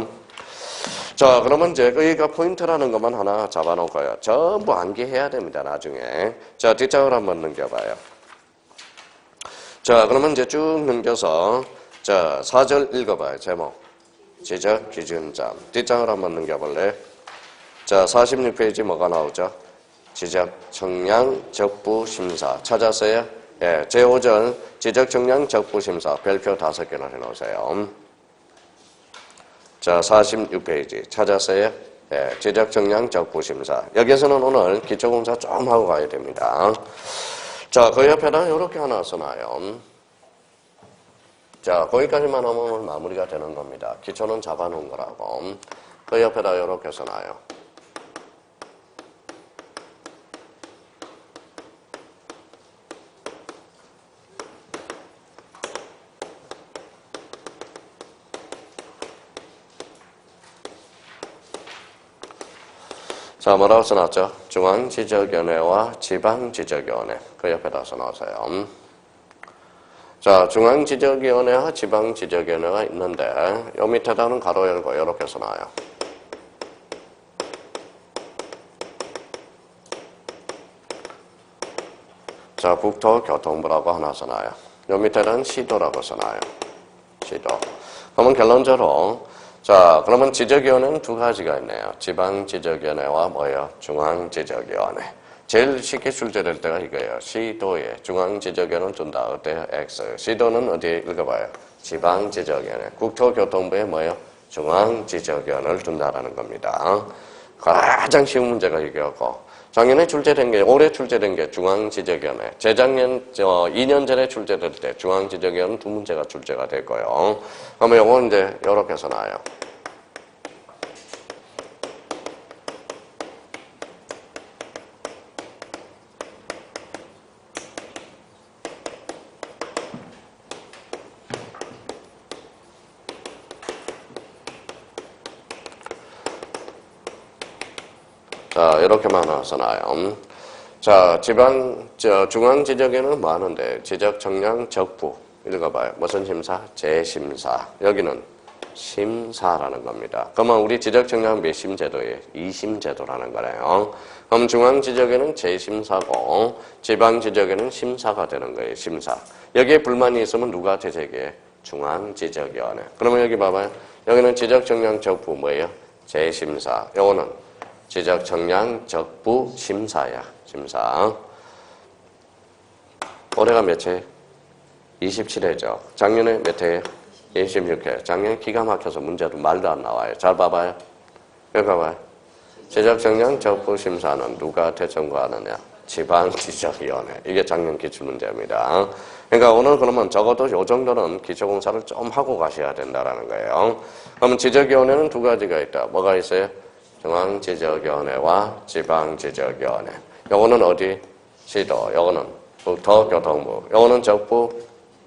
자, 그러면 이제 여기가 포인트라는 것만 하나 잡아놓고요. 전부 암기해야 됩니다, 나중에. 자, 뒷장을 한번 넘겨봐요. 자, 그러면 이제 쭉 넘겨서, 자, 4절 읽어봐요, 제목. 지적 기준점. 뒷장을 한번 넘겨볼래? 자, 46페이지 뭐가 나오죠? 지적 측량 적부 심사. 찾았어요? 예, 제5절 지적 측량 적부 심사. 별표 5개를 해놓으세요. 자, 46페이지 찾았어요? 예, 지적 측량 적부 심사. 여기서는 오늘 기초공사 좀 하고 가야 됩니다. 자, 그 옆에다 이렇게 하나 써놔요. 자, 거기까지만 하면 오늘 마무리가 되는 겁니다. 기초는 잡아놓은 거라고. 그 옆에다 이렇게 써놔요. 자, 뭐라고 써놨죠? 중앙지적위원회와 지방지적위원회. 그 옆에다 써놨어요. 자, 중앙지적위원회와 지방지적위원회가 있는데 요 밑에다는 가로 열고 이렇게 써놔요. 자, 국토교통부라고 하나 써놔요. 요 밑에는 시도라고 써놔요. 시도. 그러면 결론적으로 자, 그러면 지적위원회는 두 가지가 있네요. 지방지적위원회와 뭐예요? 중앙지적위원회. 제일 쉽게 출제될 때가 이거예요. 시도에 중앙지적위원회는 둔다. 어때요? X. 시도는 어디에 읽어봐요? 지방지적위원회. 국토교통부에 뭐예요? 중앙지적위원회를 둔다라는 겁니다. 가장 쉬운 문제가 이거고 작년에 출제된 게 올해 출제된 게 중앙지적위원회. 재작년 2년 전에 출제될 때 중앙지적위원회는 두 문제가 출제가 됐고요. 그러면 요건 이제 이렇게 해서 나와요. 자, 이렇게만 써놔요. 자, 중앙 지적에는 많은데, 지적, 정량, 적부. 읽어봐요. 무슨 심사? 재심사. 여기는 심사라는 겁니다. 그러면 우리 지적, 정량 몇 심 제도예요? 2심 제도라는 거네요. 그럼 중앙 지적에는 재심사고, 지방 지적에는 심사가 되는 거예요. 심사. 여기에 불만이 있으면 누가 제재해? 중앙지적위원회. 그러면 여기 봐봐요. 여기는 지적, 정량, 적부 뭐예요? 재심사. 요거는 지적, 정량, 적부, 심사야. 심사. 올해가 몇 회? 27회죠. 작년에 몇 회예요? 26회. 작년에 기가 막혀서 문제도 말도 안 나와요. 잘 봐봐요. 여기 봐봐요. 지적, 정량, 적부, 심사는 누가 대청구하느냐? 지방지적위원회. 이게 작년 기출문제입니다. 그러니까 오늘 그러면 적어도 요 정도는 기초공사를 좀 하고 가셔야 된다라는 거예요. 그러면 지적위원회는 두 가지가 있다. 뭐가 있어요? 중앙지적위원회와 지방지적위원회. 요거는 어디? 시도. 요거는 국토교통부. 요거는 적부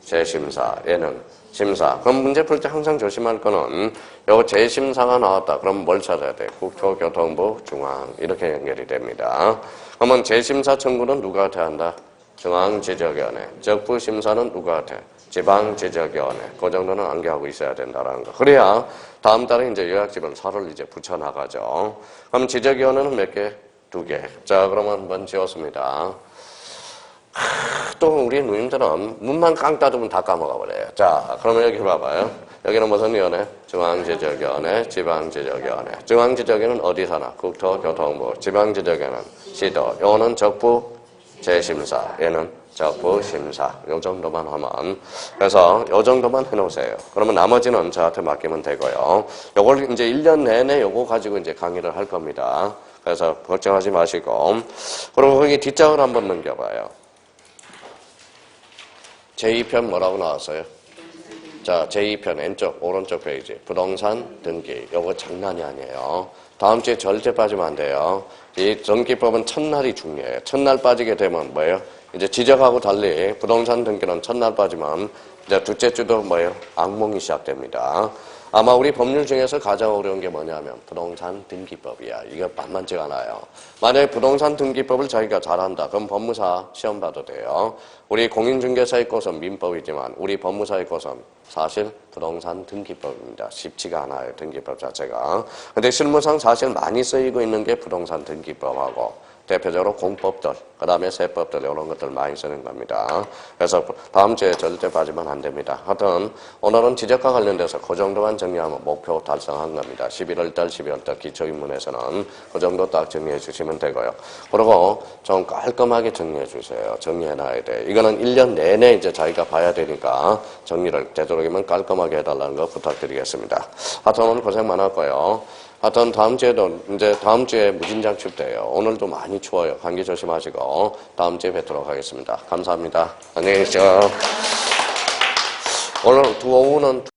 재심사. 얘는 심사. 그럼 문제 풀 때 항상 조심할 거는 요거 재심사가 나왔다. 그럼 뭘 찾아야 돼? 국토교통부 중앙. 이렇게 연결이 됩니다. 그러면 재심사 청구는 누구한테 한다? 중앙지적위원회. 적부심사는 누구한테? 지방지적위원회. 그 정도는 암기하고 있어야 된다는 거. 그래야 다음 달에 이제 요약집을 서를 이제 붙여나가죠. 그럼 지적위원회는 몇 개? 2개. 자, 그러면 한번 지웠습니다. 또 우리 누님들은 문만 깡 닫으면 다 까먹어 버려요. 자, 그러면 여기 봐봐요. 여기는 무슨 위원회? 중앙지적위원회, 지방지적위원회. 중앙지적위원회는 어디 사나? 국토교통부. 지방지적위원회는 시도. 요거는 적부 재심사. 얘는 적부 심사. 요 정도만 하면. 그래서 요 정도만 해놓으세요. 그러면 나머지는 저한테 맡기면 되고요. 요걸 이제 1년 내내 요거 가지고 이제 강의를 할 겁니다. 그래서 걱정하지 마시고. 그리고 거기 뒷장을 한번 넘겨봐요. 제2편 뭐라고 나왔어요? 자, 제2편 왼쪽 오른쪽 페이지 부동산 등기. 요거 장난이 아니에요. 다음 주에 절대 빠지면 안 돼요. 이 등기법은 첫날이 중요해요. 첫날 빠지게 되면 뭐예요? 이제 지적하고 달리 부동산 등기는 첫날 빠지면 이제 둘째 주도 뭐예요? 악몽이 시작됩니다. 아마 우리 법률 중에서 가장 어려운 게 뭐냐면 부동산 등기법이야. 이거 만만치가 않아요. 만약에 부동산 등기법을 자기가 잘한다. 그럼 법무사 시험 봐도 돼요. 우리 공인중개사의 것은 민법이지만 우리 법무사의 것은 사실 부동산 등기법입니다. 쉽지가 않아요. 등기법 자체가. 근데 실무상 사실 많이 쓰이고 있는 게 부동산 등기법하고 대표적으로 공법들, 그 다음에 세법들 이런 것들 많이 쓰는 겁니다. 그래서 다음 주에 절대 빠지면 안 됩니다. 하여튼 오늘은 지적과 관련돼서 그 정도만 정리하면 목표 달성한 겁니다. 11월달, 12월달 기초인문에서는 그 정도 딱 정리해 주시면 되고요. 그리고 좀 깔끔하게 정리해 주세요. 정리해 놔야 돼. 이거는 1년 내내 이제 자기가 봐야 되니까 정리를 되도록이면 깔끔하게 해달라는 거 부탁드리겠습니다. 하여튼 오늘 고생 많았고요. 하여튼 다음 주에 무진장 춥대요. 오늘도 많이 추워요. 감기 조심하시고 다음 주에 뵙도록 하겠습니다. 감사합니다. 안녕히 계십시오. 오늘 오후는